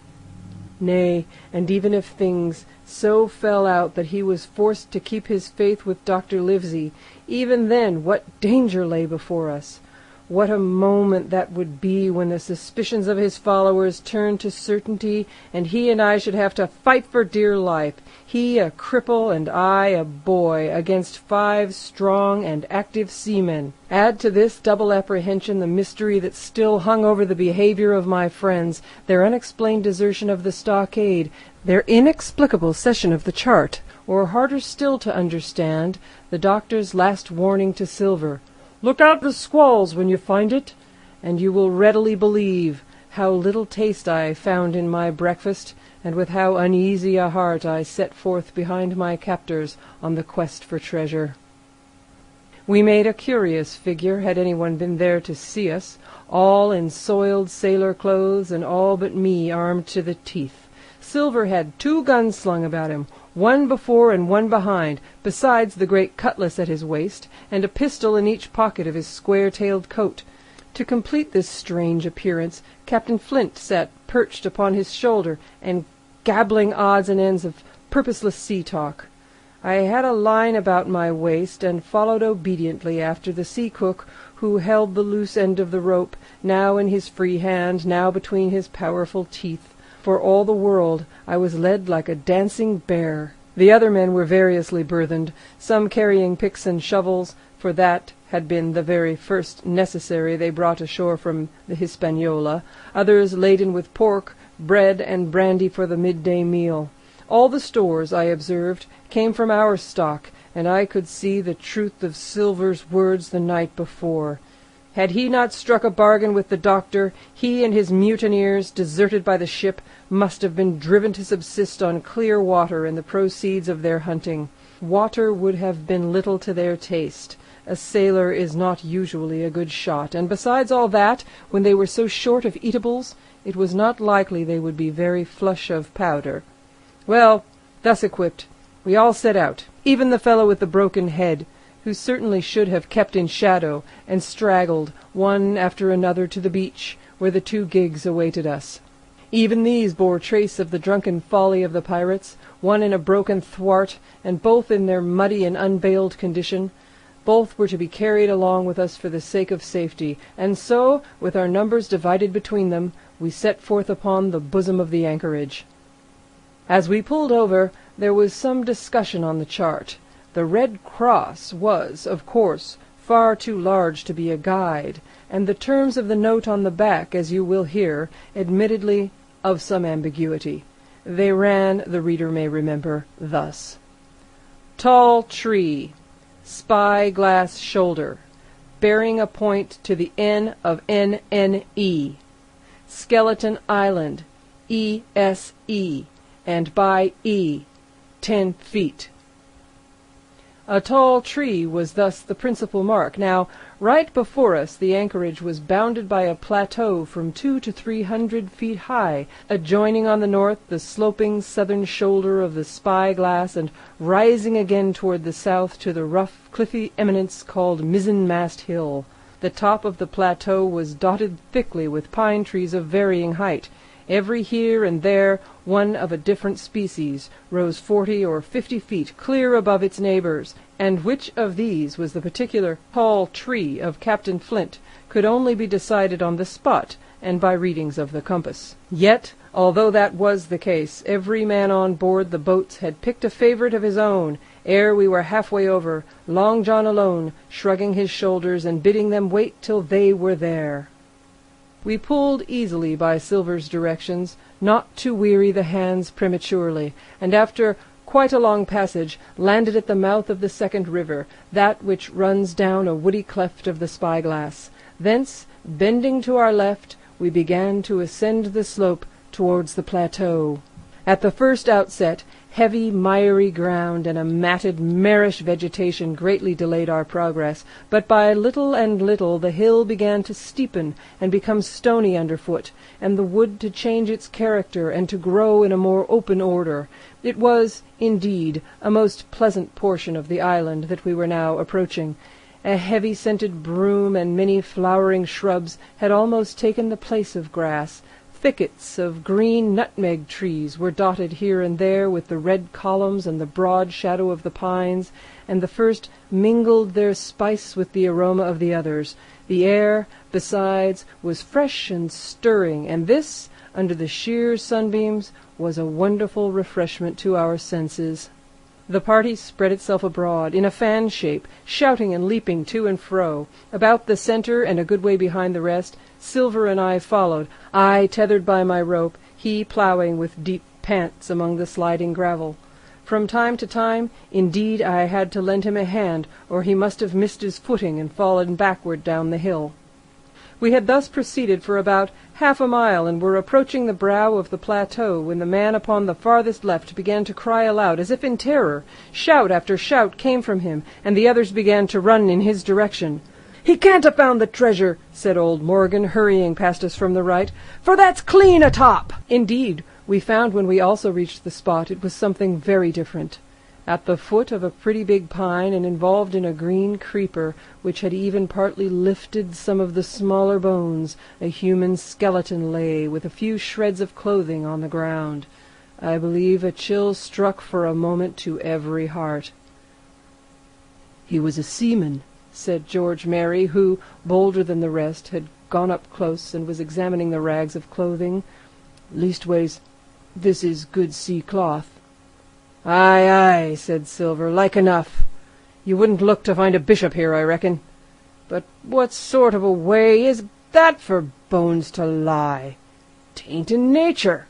Nay, and even if things so fell out that he was forced to keep his faith with Dr. Livesey, even then what danger lay before us! What a moment that would be when the suspicions of his followers turned to certainty, and he and I should have to fight for dear life, he a cripple and I a boy, against 5 strong and active seamen. Add to this double apprehension the mystery that still hung over the behaviour of my friends, their unexplained desertion of the stockade, their inexplicable cession of the chart, or harder still to understand, the doctor's last warning to Silver, "Look out the squalls when you find it," and you will readily believe how little taste I found in my breakfast, and with how uneasy a heart I set forth behind my captors on the quest for treasure. We made a curious figure, had anyone been there to see us, all in soiled sailor clothes, and all but me armed to the teeth. Silver had 2 guns slung about him, one before and one behind, besides the great cutlass at his waist, and a pistol in each pocket of his square-tailed coat. To complete this strange appearance, Captain Flint sat perched upon his shoulder, and gabbling odds and ends of purposeless sea-talk. I had a line about my waist, and followed obediently after the sea-cook, who held the loose end of the rope, now in his free hand, now between his powerful teeth. For all the world I was led like a dancing bear. The other men were variously burthened, some carrying picks and shovels, for that had been the very first necessary they brought ashore from the Hispaniola, others laden with pork, bread, and brandy for the midday meal. All the stores, I observed, came from our stock, and I could see the truth of Silver's words the night before. Had he not struck a bargain with the doctor, he and his mutineers, deserted by the ship, must have been driven to subsist on clear water and the proceeds of their hunting. Water would have been little to their taste. A sailor is not usually a good shot, and besides all that, when they were so short of eatables, it was not likely they would be very flush of powder. Well, thus equipped, we all set out, even the fellow with the broken head, who certainly should have kept in shadow, and straggled, one after another, to the beach, where the 2 gigs awaited us. Even these bore trace of the drunken folly of the pirates, one in a broken thwart, and both in their muddy and unbaled condition. Both were to be carried along with us for the sake of safety, and so, with our numbers divided between them, we set forth upon the bosom of the anchorage. As we pulled over, there was some discussion on the chart. The Red Cross was, of course, far too large to be a guide, and the terms of the note on the back, as you will hear, admittedly of some ambiguity. They ran, the reader may remember, thus: Tall tree, spy-glass shoulder, bearing a point to the N of NNE, Skeleton Island, ESE, and by E, 10 feet. A tall tree was thus the principal mark. Now, right before us the anchorage was bounded by a plateau from 200 to 300 feet high, adjoining on the north the sloping southern shoulder of the Spy-glass, and rising again toward the south to the rough, cliffy eminence called Mizzenmast Hill. The top of the plateau was dotted thickly with pine trees of varying height. Every here and there one of a different species rose 40 or 50 feet clear above its neighbors, and which of these was the particular tall tree of Captain Flint could only be decided on the spot and by readings of the compass. Yet, although that was the case, every man on board the boats had picked a favourite of his own. Ere we were halfway over, Long John alone, shrugging his shoulders and bidding them wait till they were there. We pulled easily by Silver's directions, not to weary the hands prematurely, and after quite a long passage landed at the mouth of the second river, that which runs down a woody cleft of the Spy-glass. Thence, bending to our left, we began to ascend the slope towards the plateau. At the first outset, heavy, miry ground and a matted, marish vegetation greatly delayed our progress, but by little and little the hill began to steepen and become stony underfoot, and the wood to change its character and to grow in a more open order. It was, indeed, a most pleasant portion of the island that we were now approaching. A heavy-scented broom and many flowering shrubs had almost taken the place of grass. Thickets of green nutmeg trees were dotted here and there with the red columns and the broad shadow of the pines, and the first mingled their spice with the aroma of the others. The air, besides, was fresh and stirring, and this, under the sheer sunbeams, was a wonderful refreshment to our senses. The party spread itself abroad, in a fan shape, shouting and leaping to and fro. About the centre, and a good way behind the rest, Silver and I followed, I tethered by my rope, he ploughing with deep pants among the sliding gravel. From time to time, indeed, I had to lend him a hand, or he must have missed his footing and fallen backward down the hill. We had thus proceeded for about half a mile, and were approaching the brow of the plateau, when the man upon the farthest left began to cry aloud, as if in terror. Shout after shout came from him, and the others began to run in his direction. "He can't have found the treasure," said old Morgan, hurrying past us from the right, "for that's clean atop." Indeed, we found when we also reached the spot it was something very different. At the foot of a pretty big pine, and involved in a green creeper, which had even partly lifted some of the smaller bones, a human skeleton lay, with a few shreds of clothing on the ground. I believe a chill struck for a moment to every heart. "He was a seaman," said George Merry, who, bolder than the rest, had gone up close and was examining the rags of clothing. "Leastways, this is good sea cloth." "Aye, aye," said Silver, "like enough. You wouldn't look to find a bishop here, I reckon. But what sort of a way is that for bones to lie? 'Tain't in nature."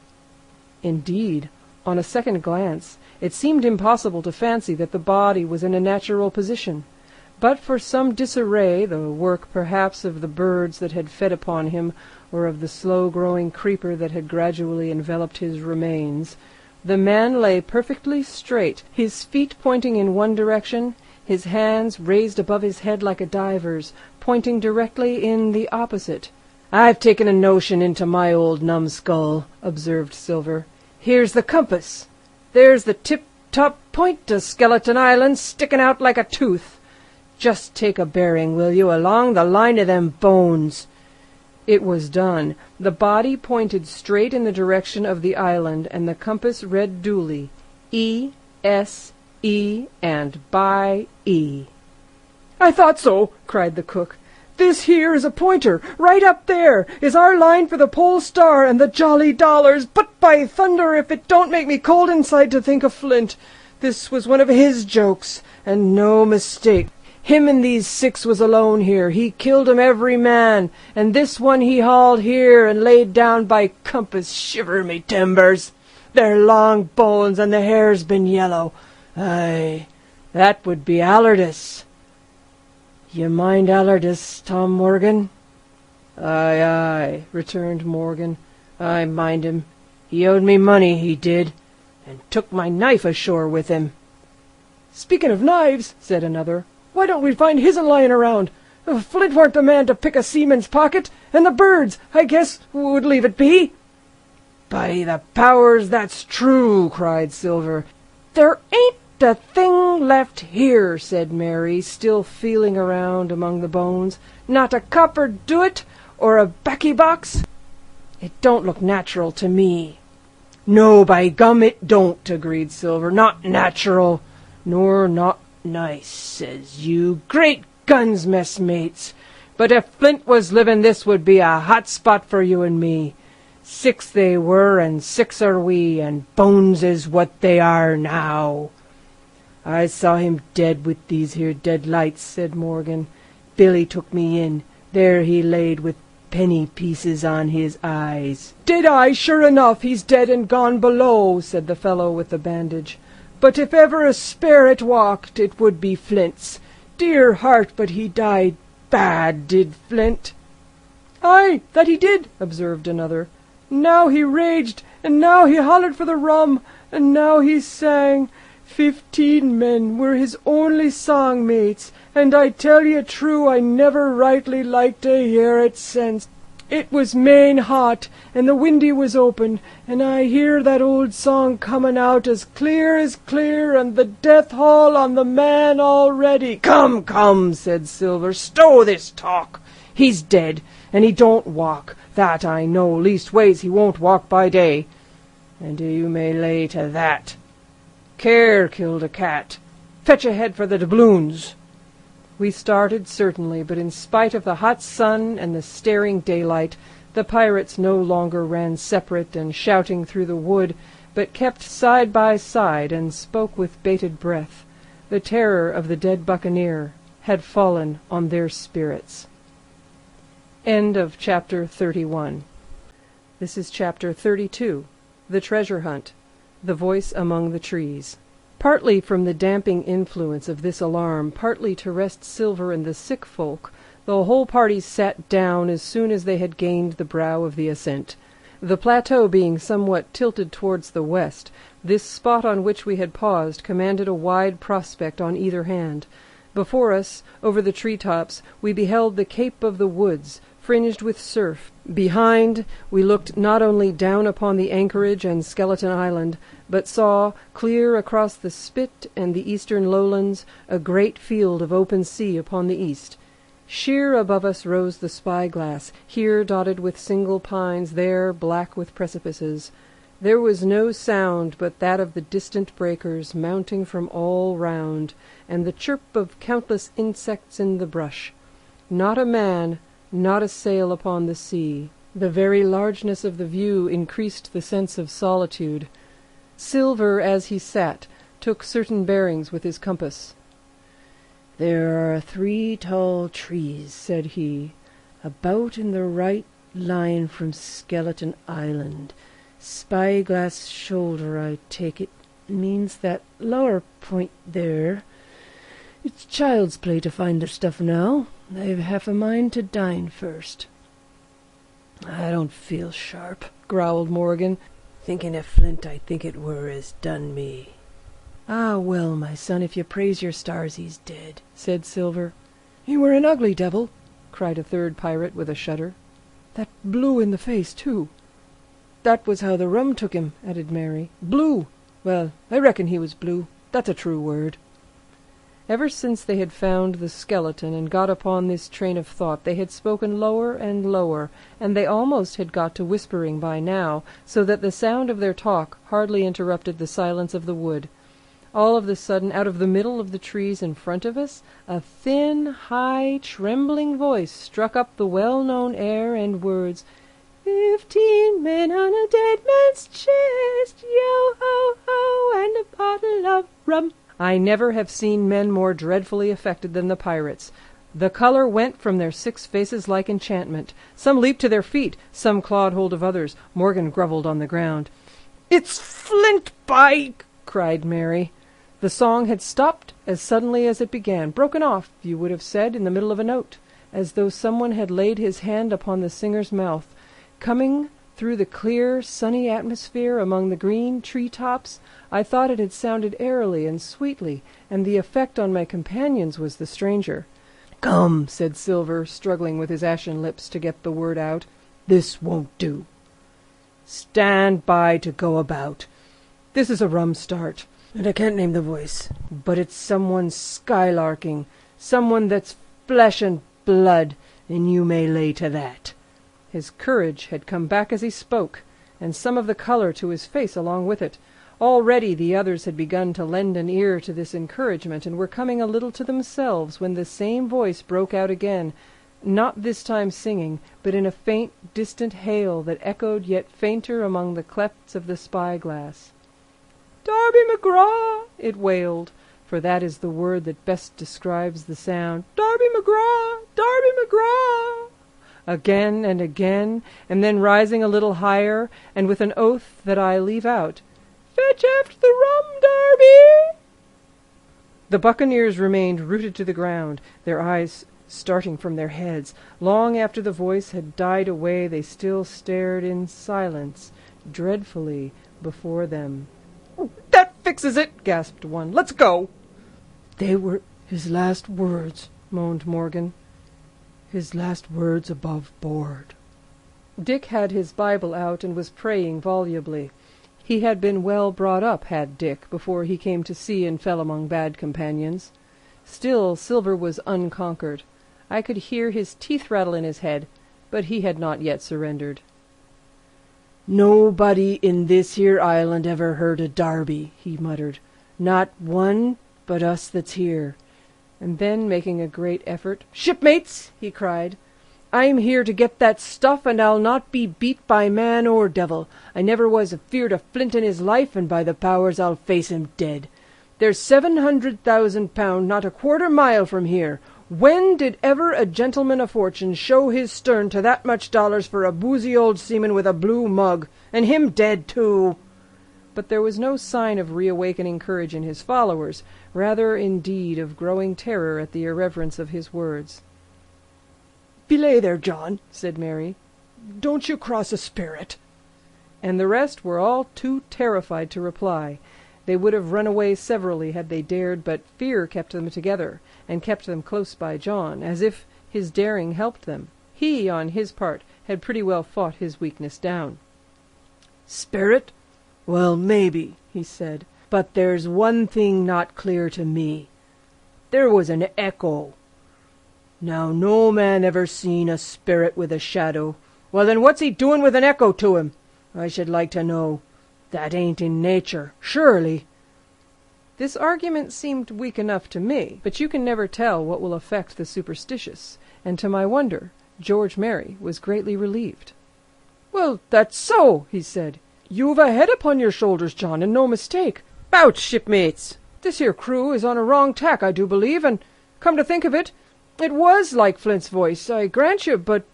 Indeed, on a second glance, it seemed impossible to fancy that the body was in a natural position. But for some disarray, the work perhaps of the birds that had fed upon him, or of the slow-growing creeper that had gradually enveloped his remains, the man lay perfectly straight, his feet pointing in one direction, his hands raised above his head like a diver's, pointing directly in the opposite. "I've taken a notion into my old numbskull," observed Silver. "Here's the compass. There's the tip-top point to Skeleton Island sticking out like a tooth. Just take a bearing, will you, along the line of them bones." It was done. The body pointed straight in the direction of the island, and the compass read duly, E-S-E, and by E. "I thought so," cried the cook. This here is a pointer. Right up there is our line for the Pole Star and the jolly dollars. But by thunder, if it don't make me cold inside to think of Flint. This was one of his jokes, and no mistake. Him and these 6 was alone here. He killed 'em every man, and this one he hauled here and laid down by compass. Shiver me timbers! Their long bones, and the hair's been yellow. Aye, that would be Allardyce. You mind Allardyce, Tom Morgan?" "Aye, aye," returned Morgan. "I mind him. He owed me money, he did, and took my knife ashore with him." "Speaking of knives," said another, "why don't we find his'n lying around? Flint weren't the man to pick a seaman's pocket, and the birds, I guess, would leave it be." "By the powers, that's true!" cried Silver. "There ain't a thing left here," said Mary, still feeling around among the bones. "Not a copper doit, or a baccy box. It don't look natural to me." "No, by gum, it don't," agreed Silver. "Not natural, nor not nice, says you. Great guns, messmates! But if Flint was living, this would be a hot spot for you and me. 6 they were, and 6 are we, and bones is what they are now." "I saw him dead with these here dead lights," said Morgan. "Billy took me in. There he laid with penny pieces on his eyes." "Dead eye, sure enough. He's dead and gone below," said the fellow with the bandage. "But if ever a spirit walked, it would be Flint's. Dear heart, but he died bad, did Flint." "Aye, that he did," observed another. "Now he raged, and now he hollered for the rum, and now he sang. 15 men were his only song mates, and I tell ye true, I never rightly liked to hear it since. It was main hot, and the windy was open, and I hear that old song comin' out as clear, and the death haul on the man already." "Come, come," said Silver, "stow this talk. He's dead, and he don't walk, that I know, leastways he won't walk by day. And you may lay to that. Care killed a cat. Fetch a head for the doubloons." We started, certainly, but in spite of the hot sun and the staring daylight, the pirates no longer ran separate and shouting through the wood, but kept side by side and spoke with bated breath. The terror of the dead buccaneer had fallen on their spirits. End of chapter 31. This is chapter 32, The Treasure Hunt, The Voice Among the Trees. Partly from the damping influence of this alarm, partly to rest Silver and the sick folk, the whole party sat down as soon as they had gained the brow of the ascent. The plateau being somewhat tilted towards the west, this spot on which we had paused commanded a wide prospect on either hand. Before us, over the tree-tops, we beheld the Cape of the Woods, fringed with surf. Behind, we looked not only down upon the anchorage and Skeleton Island, but saw, clear across the Spit and the eastern lowlands, a great field of open sea upon the east. Sheer above us rose the spy-glass, here dotted with single pines, there black with precipices. There was no sound but that of the distant breakers mounting from all round, and the chirp of countless insects in the brush. Not a man, not a sail upon the sea. The very largeness of the view increased the sense of solitude. Silver, as he sat, took certain bearings with his compass. "There are 3 tall trees," said he, "about in the right line from Skeleton Island. Spyglass shoulder, I take it, means that lower point there. It's child's play to find the stuff now. I've half a mind to dine first." "I don't feel sharp," growled Morgan. "Thinking of Flint, I think it were as done me." "Ah, well, my son, if you praise your stars he's dead," said Silver. "He were an ugly devil," cried a third pirate with a shudder. "That blue in the face, too." "That was how the rum took him," added Mary. "Blue! Well, I reckon he was blue. That's a true word." Ever since they had found the skeleton and got upon this train of thought, they had spoken lower and lower, and they almost had got to whispering by now, so that the sound of their talk hardly interrupted the silence of the wood. All of a sudden, out of the middle of the trees in front of us, a thin, high, trembling voice struck up the well-known air and words, 15 men on a dead man's chest, yo-ho-ho, and a bottle of rum. I never have seen men more dreadfully affected than the pirates. The colour went from their 6 faces like enchantment. Some leaped to their feet, some clawed hold of others. Morgan grovelled on the ground. "It's Flint, by—" cried Mary. The song had stopped as suddenly as it began, broken off, you would have said, in the middle of a note, as though someone had laid his hand upon the singer's mouth. Coming through the clear, sunny atmosphere among the green tree-tops, I thought it had sounded airily and sweetly, and the effect on my companions was the stranger. "Come," said Silver, struggling with his ashen lips to get the word out. "This won't do. Stand by to go about. This is a rum start, and I can't name the voice, but it's someone skylarking, someone that's flesh and blood, and you may lay to that." His courage had come back as he spoke, and some of the colour to his face along with it. Already the others had begun to lend an ear to this encouragement, and were coming a little to themselves, when the same voice broke out again, not this time singing, but in a faint, distant hail that echoed yet fainter among the clefts of the spy-glass. "Darby Mcgraw!" it wailed, for that is the word that best describes the sound. "Darby Mcgraw! Darby Mcgraw!" Again and again, and then rising a little higher, and with an oath that I leave out, "Fetch after the rum, Darby!" The buccaneers remained rooted to the ground, their eyes starting from their heads. Long after the voice had died away, they still stared in silence, dreadfully, before them. "That fixes it!" gasped one. "Let's go!" "They were his last words," moaned Morgan. "His last words above board." Dick had his Bible out and was praying volubly. He had been well brought up, had Dick, before he came to sea and fell among bad companions. Still, Silver was unconquered. I could hear his teeth rattle in his head, but he had not yet surrendered. "Nobody in this here island ever heard of Darby," he muttered. "Not one but us that's here." And then, making a great effort, "Shipmates," he cried, "I'm here to get that stuff, and I'll not be beat by man or devil. I never was afeard of Flint in his life, and by the powers I'll face him dead. There's 700,000 not a quarter mile from here. When did ever a gentleman of fortune show his stern to that much dollars for a boozy old seaman with a blue mug, and him dead too?" But there was no sign of reawakening courage in his followers, rather indeed of growing terror at the irreverence of his words. "Belay there, John," said Mary. "Don't you cross a spirit." And the rest were all too terrified to reply. They would have run away severally had they dared, but fear kept them together, and kept them close by John, as if his daring helped them. He, on his part, had pretty well fought his weakness down. "Spirit? Well, maybe," he said, "but there's one thing not clear to me. There was an echo. Now, no man ever seen a spirit with a shadow. Well, then what's he doing with an echo to him? I should like to know. That ain't in nature, surely." This argument seemed weak enough to me, but you can never tell what will affect the superstitious, and to my wonder, George Merry was greatly relieved. "Well, that's so," he said. "You've a head upon your shoulders, John, and no mistake. 'Bout, shipmates! This here crew is on a wrong tack, I do believe, and, come to think of it, it was like Flint's voice, I grant you, but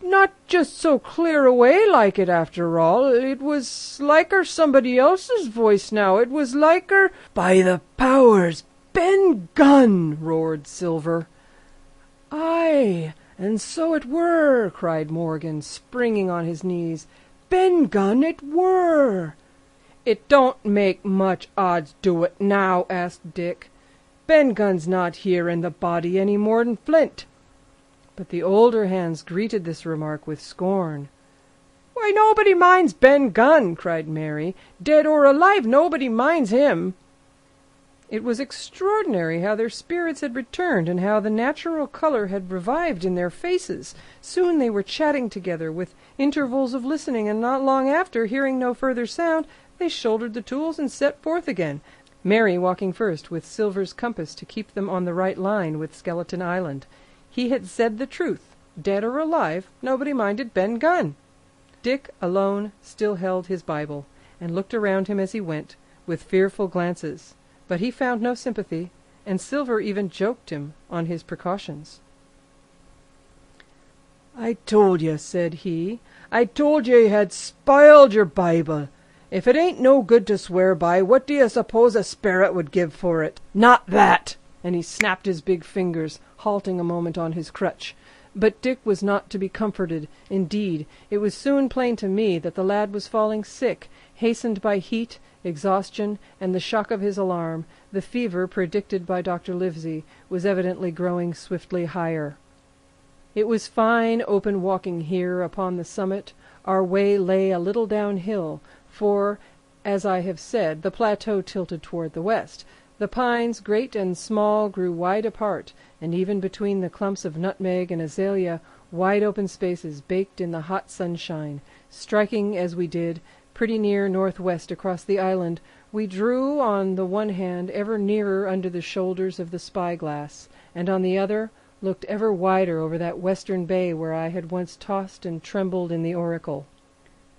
not just so clear away like it after all. It was liker somebody else's voice now. It was liker—" "By the powers, Ben Gunn!" roared Silver. "Aye, and so it were," cried Morgan, springing on his knees. "Ben Gunn it were." "It don't make much odds do it now?" asked Dick. "Ben Gunn's not here in the body any more'n Flint." But the older hands greeted this remark with scorn. "Why, nobody minds Ben Gunn," cried Mary. "Dead or alive, nobody minds him." It was extraordinary how their spirits had returned, and how the natural colour had revived in their faces. Soon they were chatting together, with intervals of listening, and not long after, hearing no further sound, they shouldered the tools and set forth again. Mary walking first, with Silver's compass to keep them on the right line with Skeleton Island. He had said the truth. Dead or alive, nobody minded Ben Gunn. Dick, alone, still held his Bible, and looked around him as he went, with fearful glances. But he found no sympathy, and Silver even joked him on his precautions. "I told ye," said he, "I told ye had spiled your Bible. If it ain't no good to swear by, what do you suppose a sperrit would give for it? Not that!" And he snapped his big fingers, halting a moment on his crutch. But Dick was not to be comforted. Indeed, it was soon plain to me that the lad was falling sick, hastened by heat, exhaustion, and the shock of his alarm. The fever, predicted by Dr. Livesey, was evidently growing swiftly higher. It was fine open walking here upon the summit. Our way lay a little downhill, for, as I have said, the plateau tilted toward the west. The pines, great and small, grew wide apart, and even between the clumps of nutmeg and azalea, wide open spaces baked in the hot sunshine. Striking, as we did, pretty near northwest across the island, we drew on the one hand ever nearer under the shoulders of the spyglass, and on the other looked ever wider over that western bay where I had once tossed and trembled in the Oracle.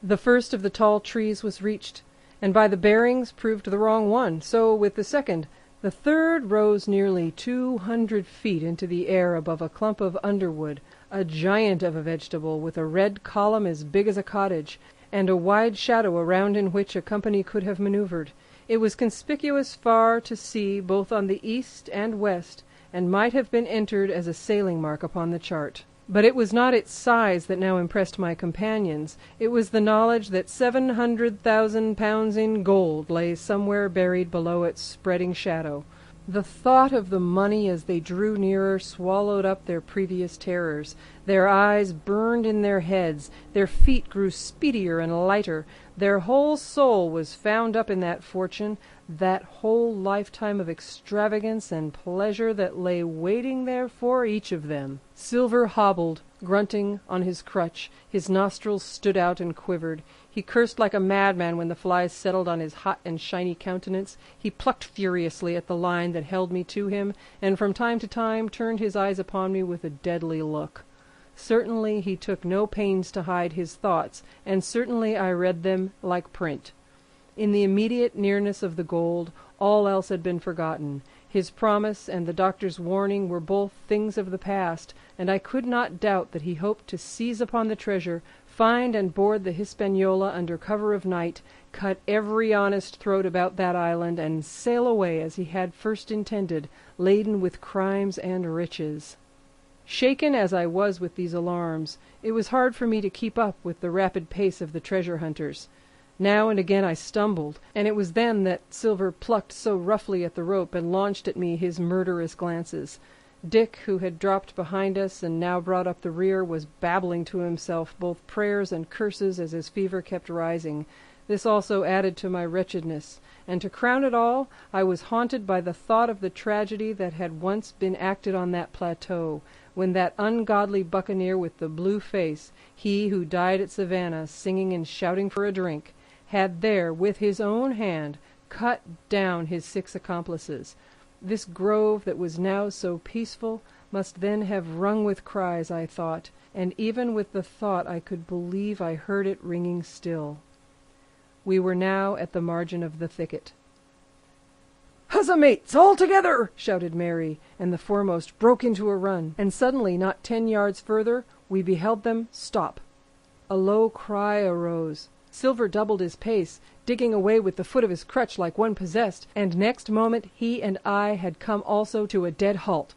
The first of the tall trees was reached, and by the bearings proved the wrong one. So with the second. The third rose nearly 200 feet into the air above a clump of underwood, a giant of a vegetable with a red column as big as a cottage, and a wide shadow around in which a company could have maneuvered. It was conspicuous far to sea, both on the east and west, and might have been entered as a sailing mark upon the chart. But it was not its size that now impressed my companions. It was the knowledge that 700,000 pounds in gold lay somewhere buried below its spreading shadow. The thought of the money as they drew nearer swallowed up their previous terrors. Their eyes burned in their heads, their feet grew speedier and lighter. Their whole soul was found up in that fortune, that whole lifetime of extravagance and pleasure that lay waiting there for each of them. Silver hobbled, grunting, on his crutch. His nostrils stood out and quivered. He cursed like a madman when the flies settled on his hot and shiny countenance. He plucked furiously at the line that held me to him, and from time to time turned his eyes upon me with a deadly look. Certainly he took no pains to hide his thoughts, and certainly I read them like print. In the immediate nearness of the gold, all else had been forgotten. His promise and the doctor's warning were both things of the past, and I could not doubt that he hoped to seize upon the treasure, find and board the Hispaniola under cover of night, cut every honest throat about that island, and sail away as he had first intended, laden with crimes and riches. Shaken as I was with these alarms, it was hard for me to keep up with the rapid pace of the treasure hunters. Now and again I stumbled, and it was then that Silver plucked so roughly at the rope and launched at me his murderous glances. Dick, who had dropped behind us and now brought up the rear, was babbling to himself both prayers and curses as his fever kept rising. This also added to my wretchedness, and to crown it all, I was haunted by the thought of the tragedy that had once been acted on that plateau, when that ungodly buccaneer with the blue face, he who died at Savannah singing and shouting for a drink, had there, with his own hand, cut down his 6 accomplices. This grove that was now so peaceful must then have rung with cries, I thought, and even with the thought I could believe I heard it ringing still. We were now at the margin of the thicket. "Huzza, mates, all together!" shouted Mary, and the foremost broke into a run, and suddenly, not 10 yards further, we beheld them stop. A low cry arose. Silver doubled his pace, digging away with the foot of his crutch like one possessed, and next moment he and I had come also to a dead halt.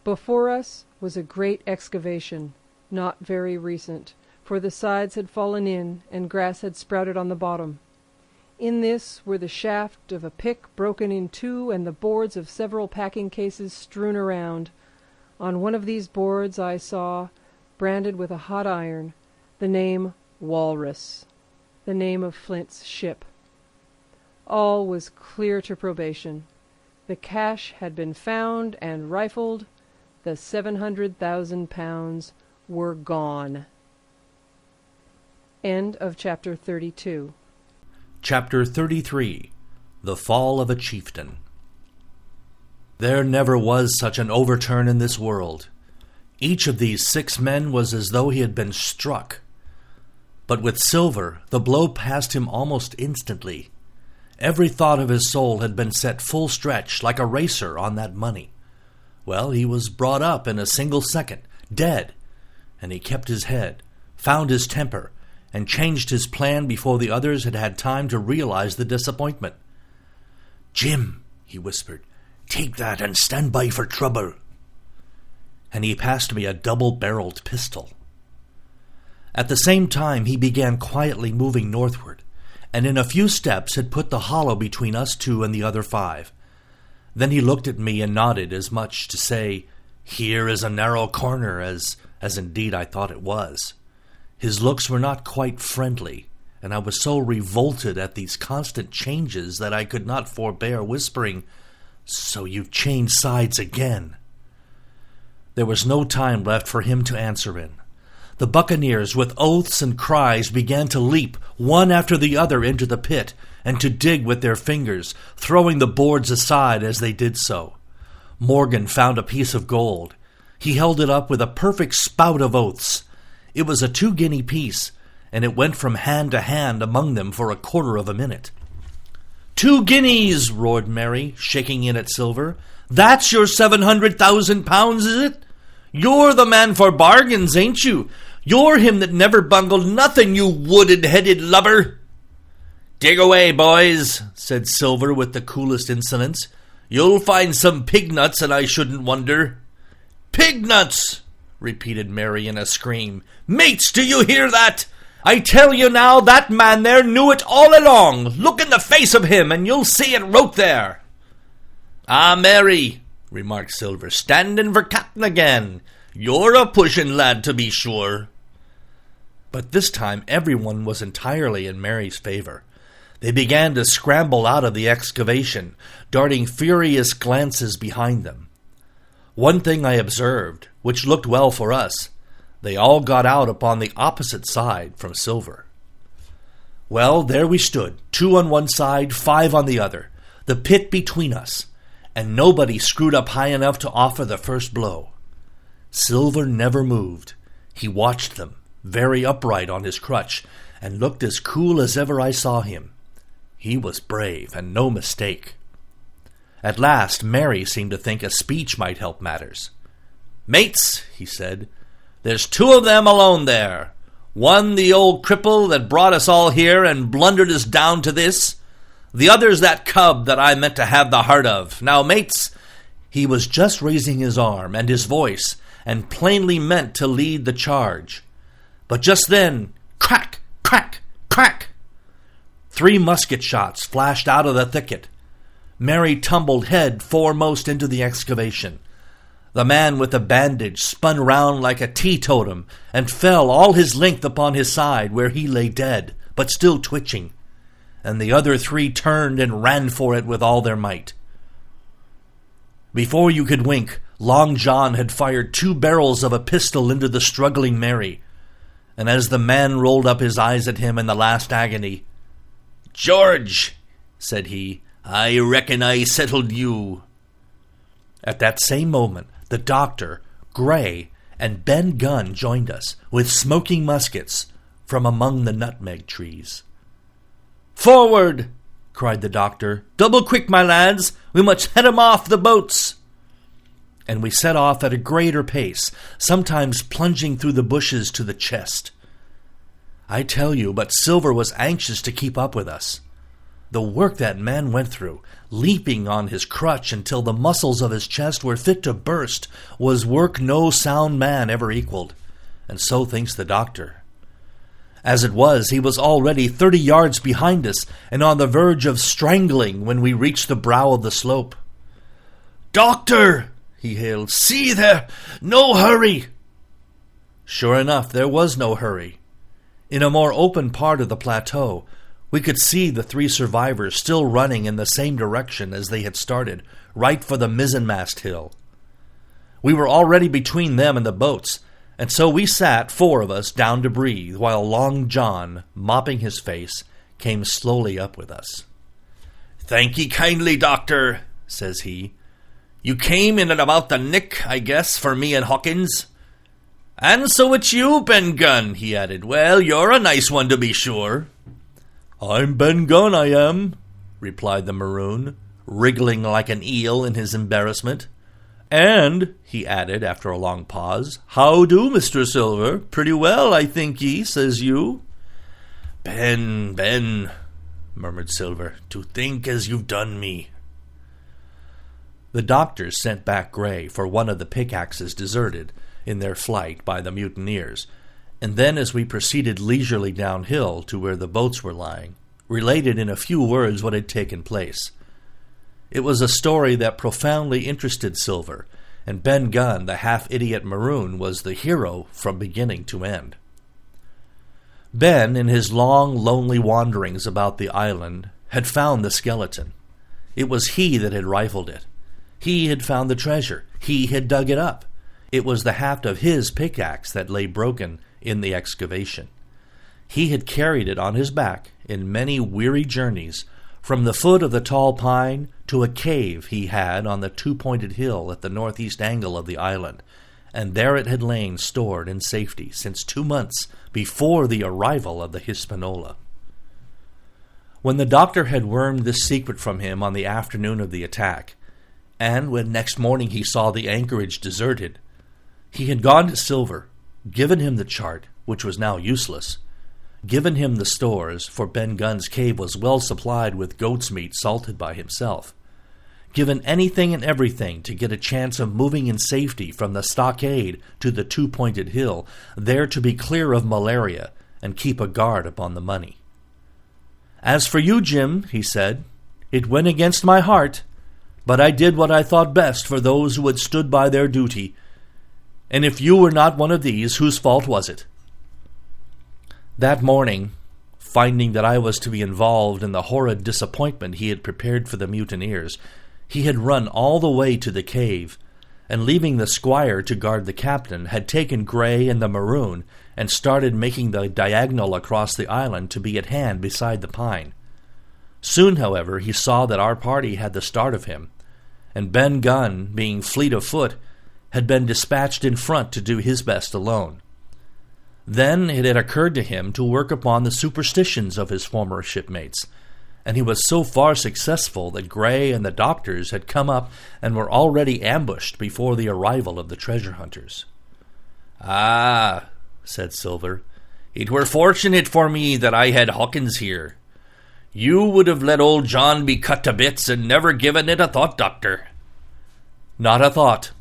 Before us was a great excavation, not very recent, for the sides had fallen in and grass had sprouted on the bottom. In this were the shaft of a pick broken in 2 and the boards of several packing cases strewn around. On one of these boards I saw, branded with a hot iron, the name Walrus, the name of Flint's ship. All was clear to probation. The cash had been found and rifled. The 700,000 pounds were gone. End of chapter 32. Chapter 33. The Fall of a Chieftain. There never was such an overturn in this world. Each of these 6 men was as though he had been struck. But with Silver, the blow passed him almost instantly. Every thought of his soul had been set full stretch, like a racer on that money. Well, he was brought up in a single second, dead, and he kept his head, found his temper, and changed his plan before the others had had time to realize the disappointment. "Jim," he whispered, "take that and stand by for trouble." And he passed me a double-barreled pistol. At the same time, he began quietly moving northward, and in a few steps had put the hollow between us 2 and the other 5. Then he looked at me and nodded, as much to say, "Here is a narrow corner," as indeed I thought it was. His looks were not quite friendly, and I was so revolted at these constant changes that I could not forbear whispering, "So you've changed sides again." There was no time left for him to answer in. The buccaneers, with oaths and cries, began to leap, one after the other, into the pit, and to dig with their fingers, throwing the boards aside as they did so. Morgan found a piece of gold. He held it up with a perfect spout of oaths. It was a 2-guinea piece, and it went from hand to hand among them for a quarter of a minute. "2 guineas!" roared Mary, shaking in at Silver. "That's your 700,000 pounds, is it? You're the man for bargains, ain't you? You're him that never bungled nothing, you wooded-headed lubber." "Dig away, boys," said Silver with the coolest insolence. "You'll find some pig nuts, and I shouldn't wonder." "Pig nuts!" repeated Mary in a scream. "Mates, do you hear that? I tell you now, that man there knew it all along. Look in the face of him, and you'll see it wrote there." "Ah, Mary," remarked Silver, "standing for captain again. You're a pushing lad, to be sure." But this time everyone was entirely in Mary's favor. They began to scramble out of the excavation, darting furious glances behind them. One thing I observed, which looked well for us: they all got out upon the opposite side from Silver. Well, there we stood, 2 on one side, 5 on the other, the pit between us, and nobody screwed up high enough to offer the first blow. Silver never moved. He watched them, very upright on his crutch, and looked as cool as ever I saw him. He was brave, and no mistake. At last, Mary seemed to think a speech might help matters. "Mates," he said, "there's 2 of them alone there. One the old cripple that brought us all here and blundered us down to this. The other's that cub that I meant to have the heart of. Now, mates," he was just raising his arm and his voice, and plainly meant to lead the charge. But just then, crack, crack, crack! 3 musket shots flashed out of the thicket. Mary tumbled head foremost into the excavation. The man with the bandage spun round like a teetotum and fell all his length upon his side, where he lay dead, but still twitching, and the other 3 turned and ran for it with all their might. Before you could wink, Long John had fired 2 barrels of a pistol into the struggling Mary, and as the man rolled up his eyes at him in the last agony, "George," said he, "I reckon I settled you." At that same moment, the doctor, Gray, and Ben Gunn joined us, with smoking muskets, from among the nutmeg trees. "Forward!" cried the doctor. "Double quick, my lads! We must head 'em off the boats!" And we set off at a greater pace, sometimes plunging through the bushes to the chest. I tell you, but Silver was anxious to keep up with us. The work that man went through, leaping on his crutch until the muscles of his chest were fit to burst, was work no sound man ever equaled, and so thinks the doctor. As it was, he was already 30 yards behind us and on the verge of strangling when we reached the brow of the slope. "Doctor!" he hailed. "See there! No hurry!" Sure enough, there was no hurry. In a more open part of the plateau, we could see the 3 survivors still running in the same direction as they had started, right for the mizzenmast hill. We were already between them and the boats, and so we sat, 4 of us, down to breathe, while Long John, mopping his face, came slowly up with us. "Thank ye kindly, Doctor," says he. "You came in at about the nick, I guess, for me and Hawkins. And so it's you, Ben Gunn," he added. "Well, you're a nice one to be sure." "I'm Ben Gunn, I am," replied the Maroon, wriggling like an eel in his embarrassment. "And," he added after a long pause, "how do, Mr. Silver? Pretty well, I think ye, says you." Ben, murmured Silver, "to think as you've done me." The doctors sent back Grey for one of the pickaxes deserted in their flight by the mutineers, and then as we proceeded leisurely downhill to where the boats were lying, related in a few words what had taken place. It was a story that profoundly interested Silver, and Ben Gunn, the half-idiot Maroon, was the hero from beginning to end. Ben, in his long, lonely wanderings about the island, had found the skeleton. It was he that had rifled it. He had found the treasure. He had dug it up. It was the haft of his pickaxe that lay broken in the excavation. He had carried it on his back in many weary journeys, from the foot of the tall pine to a cave he had on the two-pointed hill at the northeast angle of the island, and there it had lain stored in safety since 2 months before the arrival of the Hispaniola. When the doctor had wormed this secret from him on the afternoon of the attack, and when next morning he saw the anchorage deserted, he had gone to Silver, given him the chart, which was now useless, given him the stores, for Ben Gunn's cave was well supplied with goat's meat salted by himself, given anything and everything to get a chance of moving in safety from the stockade to the two-pointed hill, there to be clear of malaria and keep a guard upon the money. "As for you, Jim," he said, "it went against my heart, but I did what I thought best for those who had stood by their duty, and if you were not one of these, whose fault was it?" That morning, finding that I was to be involved in the horrid disappointment he had prepared for the mutineers, he had run all the way to the cave, and leaving the squire to guard the captain, had taken Grey and the Maroon and started making the diagonal across the island to be at hand beside the pine. Soon, however, he saw that our party had the start of him, and Ben Gunn, being fleet of foot, had been dispatched in front to do his best alone. Then it had occurred to him to work upon the superstitions of his former shipmates, and he was so far successful that Grey and the doctors had come up and were already ambushed before the arrival of the treasure hunters. "Ah," said Silver, "it were fortunate for me that I had Hawkins here. You would have let old John be cut to bits and never given it a thought, Doctor." "Not a thought,"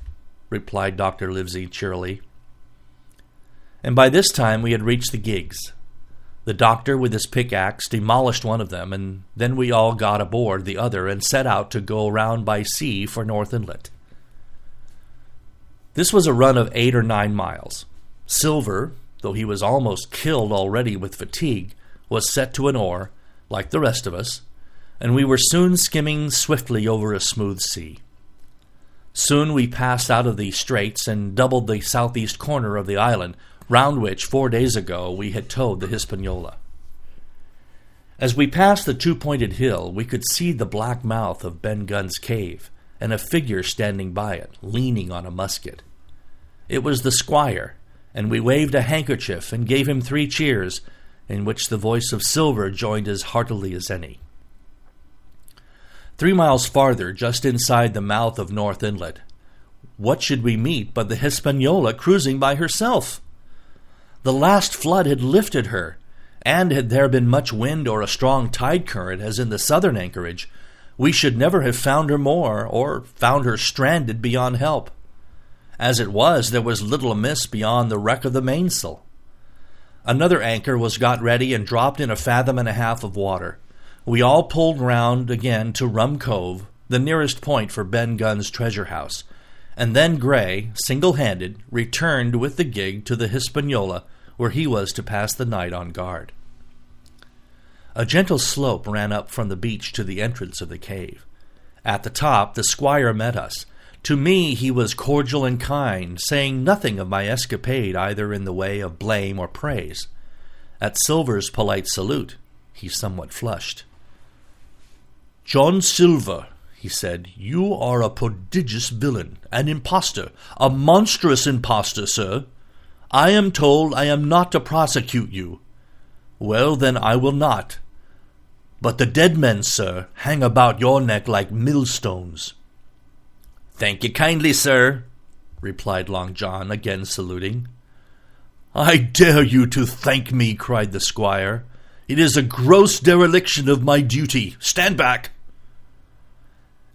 replied Dr. Livesey cheerily. And by this time we had reached the gigs. The doctor, with his pickaxe, demolished one of them, and then we all got aboard the other and set out to go round by sea for North Inlet. This was a run of 8 or 9 miles. Silver, though he was almost killed already with fatigue, was set to an oar, like the rest of us, and we were soon skimming swiftly over a smooth sea. Soon we passed out of the straits and doubled the southeast corner of the island, round which 4 days ago we had towed the Hispaniola. As we passed the two-pointed hill, we could see the black mouth of Ben Gunn's cave, and a figure standing by it, leaning on a musket. It was the squire, and we waved a handkerchief and gave him 3 cheers, in which the voice of Silver joined as heartily as any. 3 miles farther, just inside the mouth of North Inlet, what should we meet but the Hispaniola cruising by herself? The last flood had lifted her, and had there been much wind or a strong tide current as in the southern anchorage, we should never have found her more, or found her stranded beyond help. As it was, there was little amiss beyond the wreck of the mainsail. Another anchor was got ready and dropped in 1.5 fathoms of water. We all pulled round again to Rum Cove, the nearest point for Ben Gunn's treasure house, and then Grey, single-handed, returned with the gig to the Hispaniola, where he was to pass the night on guard. A gentle slope ran up from the beach to the entrance of the cave. At the top, the squire met us. To me he was cordial and kind, saying nothing of my escapade either in the way of blame or praise. At Silver's polite salute, he somewhat flushed. "John Silver," he said, "you are a prodigious villain, an impostor, a monstrous impostor, sir. I am told I am not to prosecute you. Well, then I will not. But the dead men, sir, hang about your neck like millstones." "Thank you kindly, sir," replied Long John, again saluting. "I dare you to thank me," cried the squire. "It is a gross dereliction of my duty. Stand back."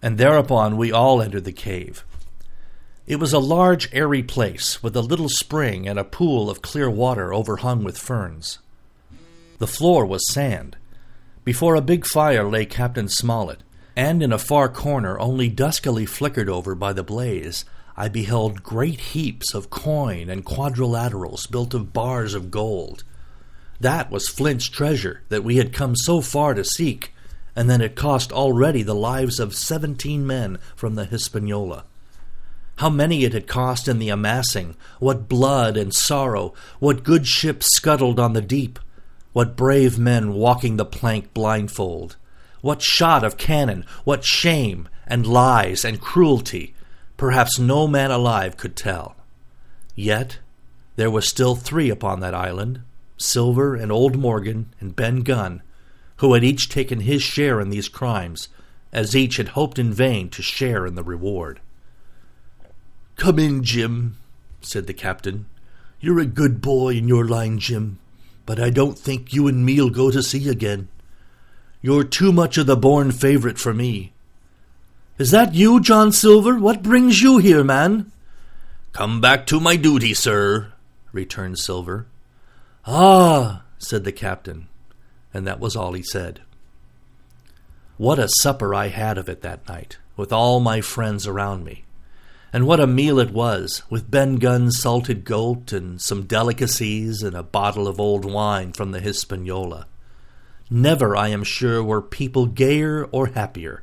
And thereupon we all entered the cave. It was a large, airy place, with a little spring and a pool of clear water overhung with ferns. The floor was sand. Before a big fire lay Captain Smollett, and in a far corner, only duskily flickered over by the blaze, I beheld great heaps of coin and quadrilaterals built of bars of gold. That was Flint's treasure that we had come so far to seek, and that it cost already the lives of 17 men from the Hispaniola. How many it had cost in the amassing, what blood and sorrow, what good ships scuttled on the deep, what brave men walking the plank blindfold, what shot of cannon, what shame and lies and cruelty, perhaps no man alive could tell. Yet there were still 3 upon that island, Silver and old Morgan and Ben Gunn, who had each taken his share in these crimes, as each had hoped in vain to share in the reward. "Come in, Jim," said the captain. "You're a good boy in your line, Jim, but I don't think you and me'll go to sea again. You're too much of the born favourite for me." "Is that you, John Silver? What brings you here, man?" "Come back to my duty, sir," returned Silver. "Ah," said the captain, and that was all he said. What a supper I had of it that night, with all my friends around me. And what a meal it was, with Ben Gunn's salted goat and some delicacies and a bottle of old wine from the Hispaniola. Never, I am sure, were people gayer or happier.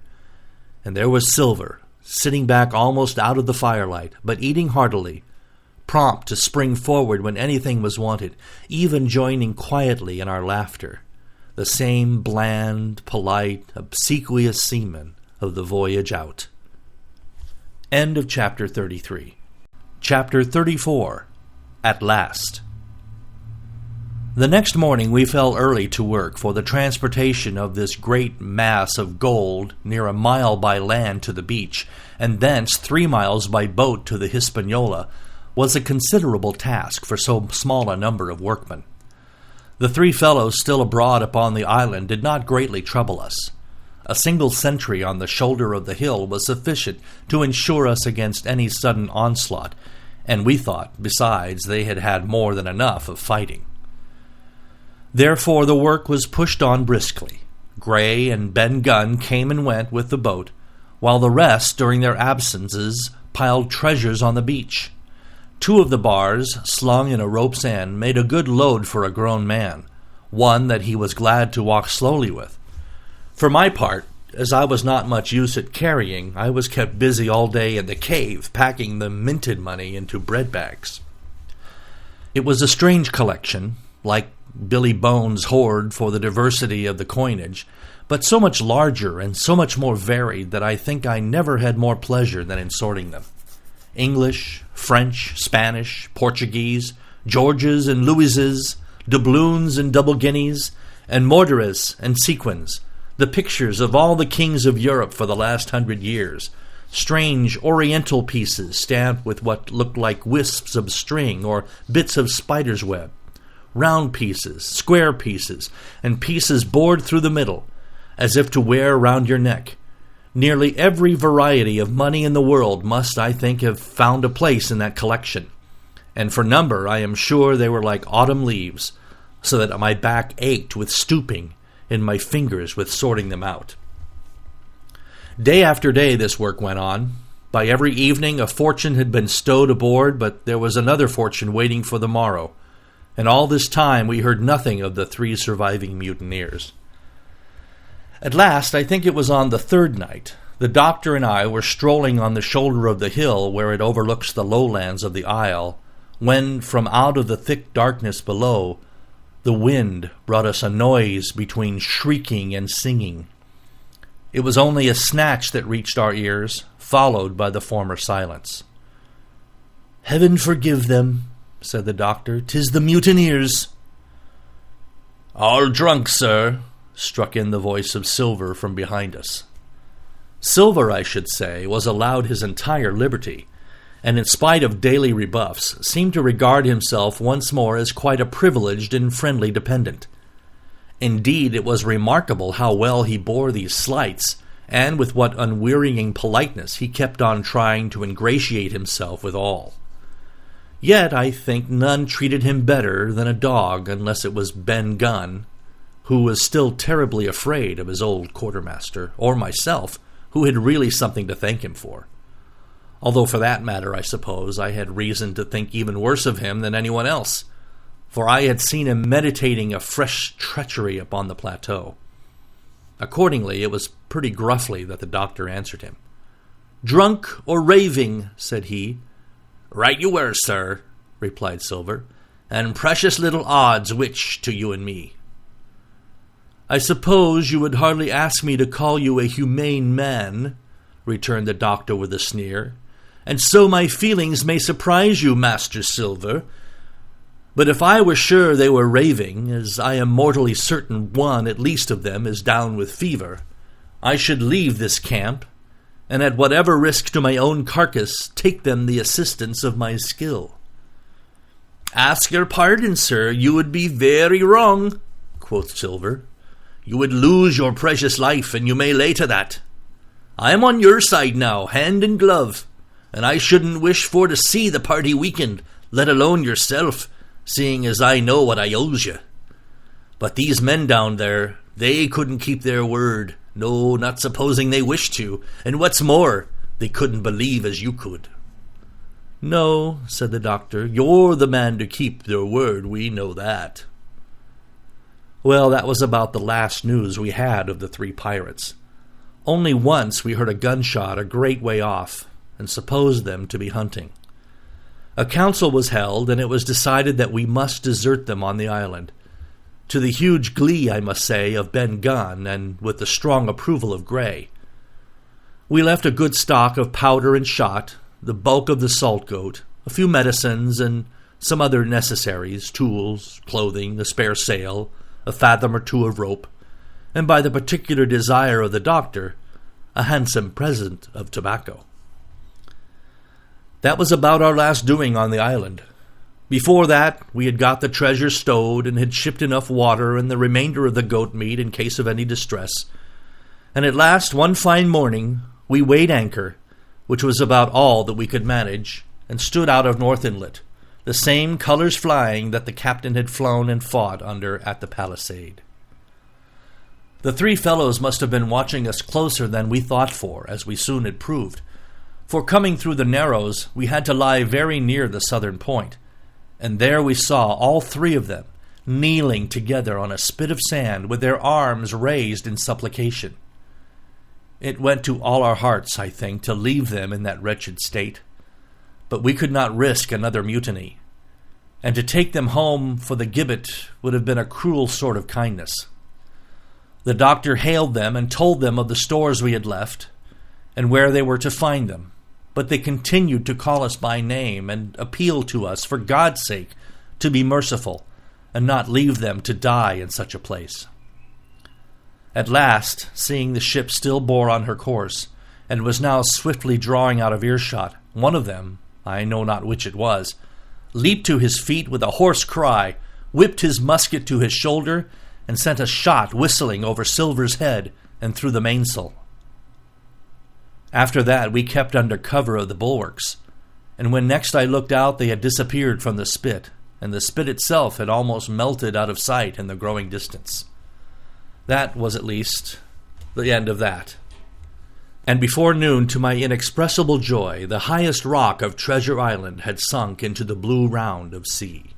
And there was Silver, sitting back almost out of the firelight, but eating heartily, prompt to spring forward when anything was wanted, even joining quietly in our laughter, the same bland, polite, obsequious seaman of the voyage out. End of chapter 33. Chapter 34. At Last. The next morning we fell early to work, for the transportation of this great mass of gold near a mile by land to the beach, and thence 3 miles by boat to the Hispaniola, was a considerable task for so small a number of workmen. The 3 fellows still abroad upon the island did not greatly trouble us. A single sentry on the shoulder of the hill was sufficient to ensure us against any sudden onslaught, and we thought, besides, they had had more than enough of fighting. Therefore the work was pushed on briskly. Gray and Ben Gunn came and went with the boat, while the rest, during their absences, piled treasures on the beach. 2 of the bars, slung in a rope's end, made a good load for a grown man, one that he was glad to walk slowly with. For my part, as I was not much use at carrying, I was kept busy all day in the cave, packing the minted money into bread bags. It was a strange collection, like Billy Bones' hoard for the diversity of the coinage, but so much larger and so much more varied that I think I never had more pleasure than in sorting them. English, French, Spanish, Portuguese, Georges and Louises, doubloons and double guineas, and morteres and sequins, the pictures of all the kings of Europe for the last 100 years, strange oriental pieces stamped with what looked like wisps of string or bits of spider's web, round pieces, square pieces, and pieces bored through the middle, as if to wear round your neck. Nearly every variety of money in the world must, I think, have found a place in that collection, and for number I am sure they were like autumn leaves, so that my back ached with stooping and my fingers with sorting them out. Day after day this work went on. By every evening a fortune had been stowed aboard, but there was another fortune waiting for the morrow, and all this time we heard nothing of the 3 surviving mutineers. At last, I think it was on the 3rd night, the doctor and I were strolling on the shoulder of the hill where it overlooks the lowlands of the isle, when, from out of the thick darkness below, the wind brought us a noise between shrieking and singing. It was only a snatch that reached our ears, followed by the former silence. "Heaven forgive them," said the doctor. "'Tis the mutineers." "All drunk, sir," struck in the voice of Silver from behind us. Silver, I should say, was allowed his entire liberty, and in spite of daily rebuffs, seemed to regard himself once more as quite a privileged and friendly dependent. Indeed, it was remarkable how well he bore these slights, and with what unwearying politeness he kept on trying to ingratiate himself with all. Yet I think none treated him better than a dog, unless it was Ben Gunn, who was still terribly afraid of his old quartermaster, or myself, who had really something to thank him for. Although for that matter, I suppose, I had reason to think even worse of him than anyone else, for I had seen him meditating a fresh treachery upon the plateau. Accordingly, it was pretty gruffly that the doctor answered him. "Drunk or raving?" said he. "Right you were, sir," replied Silver, "and precious little odds which to you and me." "I suppose you would hardly ask me to call you a humane man," returned the doctor with a sneer, "and so my feelings may surprise you, Master Silver. But if I were sure they were raving, as I am mortally certain one at least of them is down with fever, I should leave this camp, and at whatever risk to my own carcass, take them the assistance of my skill." "Ask your pardon, sir, you would be very wrong," quoth Silver. "You would lose your precious life, and you may lay to that. I am on your side now, hand and glove, and I shouldn't wish for to see the party weakened, let alone yourself, seeing as I know what I owes you. But these men down there, they couldn't keep their word, no, not supposing they wished to, and what's more, they couldn't believe as you could." "No," said the doctor, "you're the man to keep your word, we know that." Well, that was about the last news we had of the three pirates. Only once we heard a gunshot a great way off, and supposed them to be hunting. A council was held, and it was decided that we must desert them on the island, to the huge glee, I must say, of Ben Gunn, and with the strong approval of Gray. We left a good stock of powder and shot, the bulk of the salt goat, a few medicines, and some other necessaries, tools, clothing, a spare sail, a fathom or two of rope, and by the particular desire of the doctor, a handsome present of tobacco. That was about our last doing on the island. Before that, we had got the treasure stowed and had shipped enough water and the remainder of the goat meat in case of any distress. And at last, one fine morning, we weighed anchor, which was about all that we could manage, and stood out of North Inlet, the same colours flying that the captain had flown and fought under at the palisade. The three fellows must have been watching us closer than we thought for, as we soon had proved. For coming through the Narrows, we had to lie very near the southern point, and there we saw all three of them, kneeling together on a spit of sand with their arms raised in supplication. It went to all our hearts, I think, to leave them in that wretched state, but we could not risk another mutiny, and to take them home for the gibbet would have been a cruel sort of kindness. The doctor hailed them and told them of the stores we had left, and where they were to find them. But they continued to call us by name and appeal to us, for God's sake, to be merciful, and not leave them to die in such a place. At last, seeing the ship still bore on her course, and was now swiftly drawing out of earshot, one of them, I know not which it was, leaped to his feet with a hoarse cry, whipped his musket to his shoulder, and sent a shot whistling over Silver's head and through the mainsail. After that, we kept under cover of the bulwarks, and when next I looked out, they had disappeared from the spit, and the spit itself had almost melted out of sight in the growing distance. That was at least the end of that. And before noon, to my inexpressible joy, the highest rock of Treasure Island had sunk into the blue round of sea.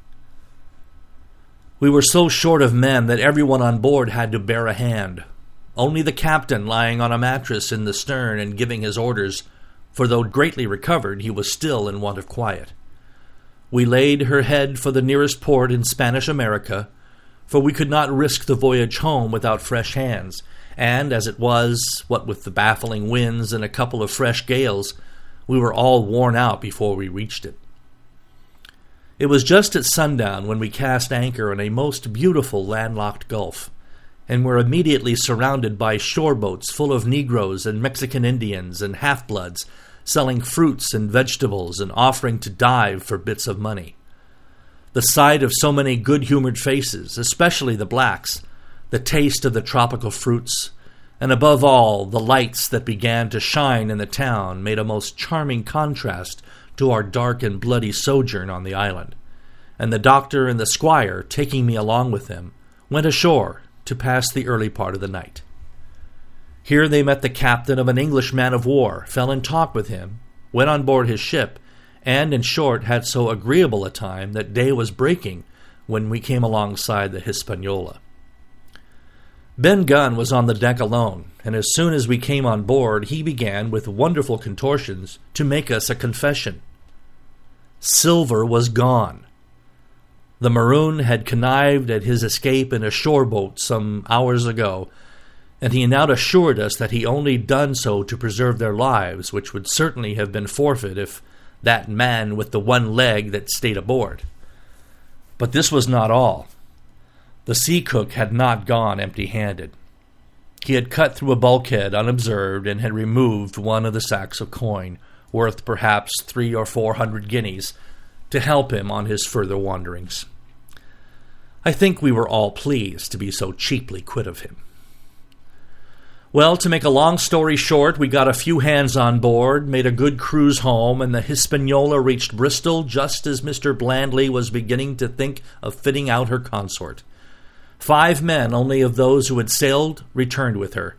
We were so short of men that everyone on board had to bear a hand, only the captain lying on a mattress in the stern and giving his orders, for though greatly recovered, he was still in want of quiet. We laid her head for the nearest port in Spanish America, for we could not risk the voyage home without fresh hands, and as it was, what with the baffling winds and a couple of fresh gales, we were all worn out before we reached it. It was just at sundown when we cast anchor in a most beautiful landlocked gulf, and were immediately surrounded by shore boats full of Negroes and Mexican Indians and half-bloods selling fruits and vegetables and offering to dive for bits of money. The sight of so many good-humored faces, especially the blacks, the taste of the tropical fruits, and above all, the lights that began to shine in the town made a most charming contrast to our dark and bloody sojourn on the island, and the doctor and the squire, taking me along with them, went ashore to pass the early part of the night. Here they met the captain of an English man-of-war, fell in talk with him, went on board his ship, and, in short, had so agreeable a time that day was breaking when we came alongside the Hispaniola. Ben Gunn was on the deck alone, and as soon as we came on board, he began, with wonderful contortions, to make us a confession. Silver was gone. The Maroon had connived at his escape in a shore boat some hours ago, and he now assured us that he only done so to preserve their lives, which would certainly have been forfeit if that man with the one leg that stayed aboard. But this was not all. The sea cook had not gone empty-handed. He had cut through a bulkhead unobserved and had removed one of the sacks of coin, worth perhaps 300 or 400 guineas, to help him on his further wanderings. I think we were all pleased to be so cheaply quit of him. Well, to make a long story short, we got a few hands on board, made a good cruise home, and the Hispaniola reached Bristol just as Mr. Blandley was beginning to think of fitting out her consort. 5 men only of those who had sailed returned with her.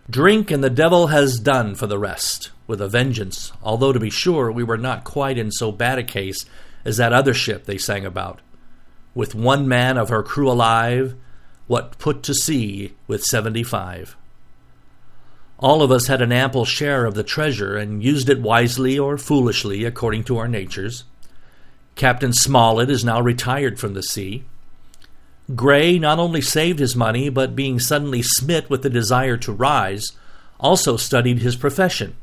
Drink and the devil has done for the rest, with a vengeance, although to be sure we were not quite in so bad a case as that other ship they sang about. With 1 man of her crew alive, what put to sea with 75. All of us had an ample share of the treasure and used it wisely or foolishly according to our natures. Captain Smollett is now retired from the sea. Gray not only saved his money, but being suddenly smit with the desire to rise, also studied his profession,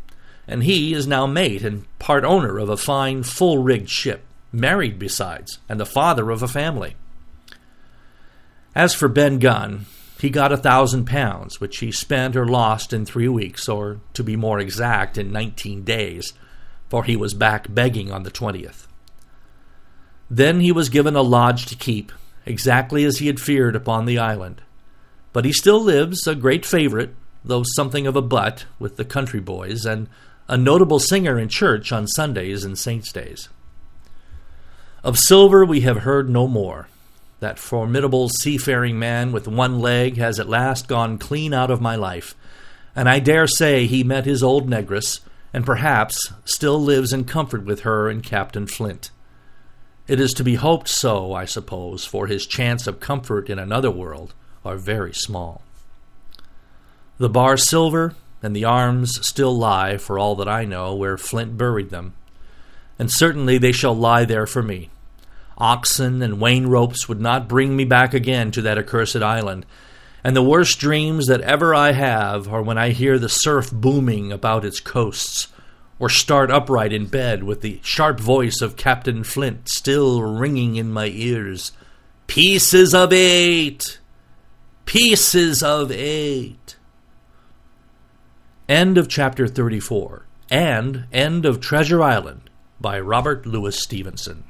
and he is now mate and part owner of a fine full-rigged ship, married besides, and the father of a family. As for Ben Gunn, he got £1,000, which he spent or lost in 3 weeks, or to be more exact, in 19 days, for he was back begging on the 20th. Then he was given a lodge to keep, exactly as he had feared upon the island. But he still lives, a great favourite, though something of a butt, with the country boys, and a notable singer in church on Sundays and saints' days. Of Silver we have heard no more. That formidable seafaring man with 1 leg has at last gone clean out of my life, and I dare say he met his old negress, and perhaps still lives in comfort with her and Captain Flint. It is to be hoped so, I suppose, for his chance of comfort in another world are very small. The bar silver and the arms still lie, for all that I know, where Flint buried them, and certainly they shall lie there for me. Oxen and wain ropes would not bring me back again to that accursed island, and the worst dreams that ever I have are when I hear the surf booming about its coasts, or start upright in bed with the sharp voice of Captain Flint still ringing in my ears, "Pieces of 8! Pieces of 8!" End of chapter 34, and end of Treasure Island by Robert Louis Stevenson.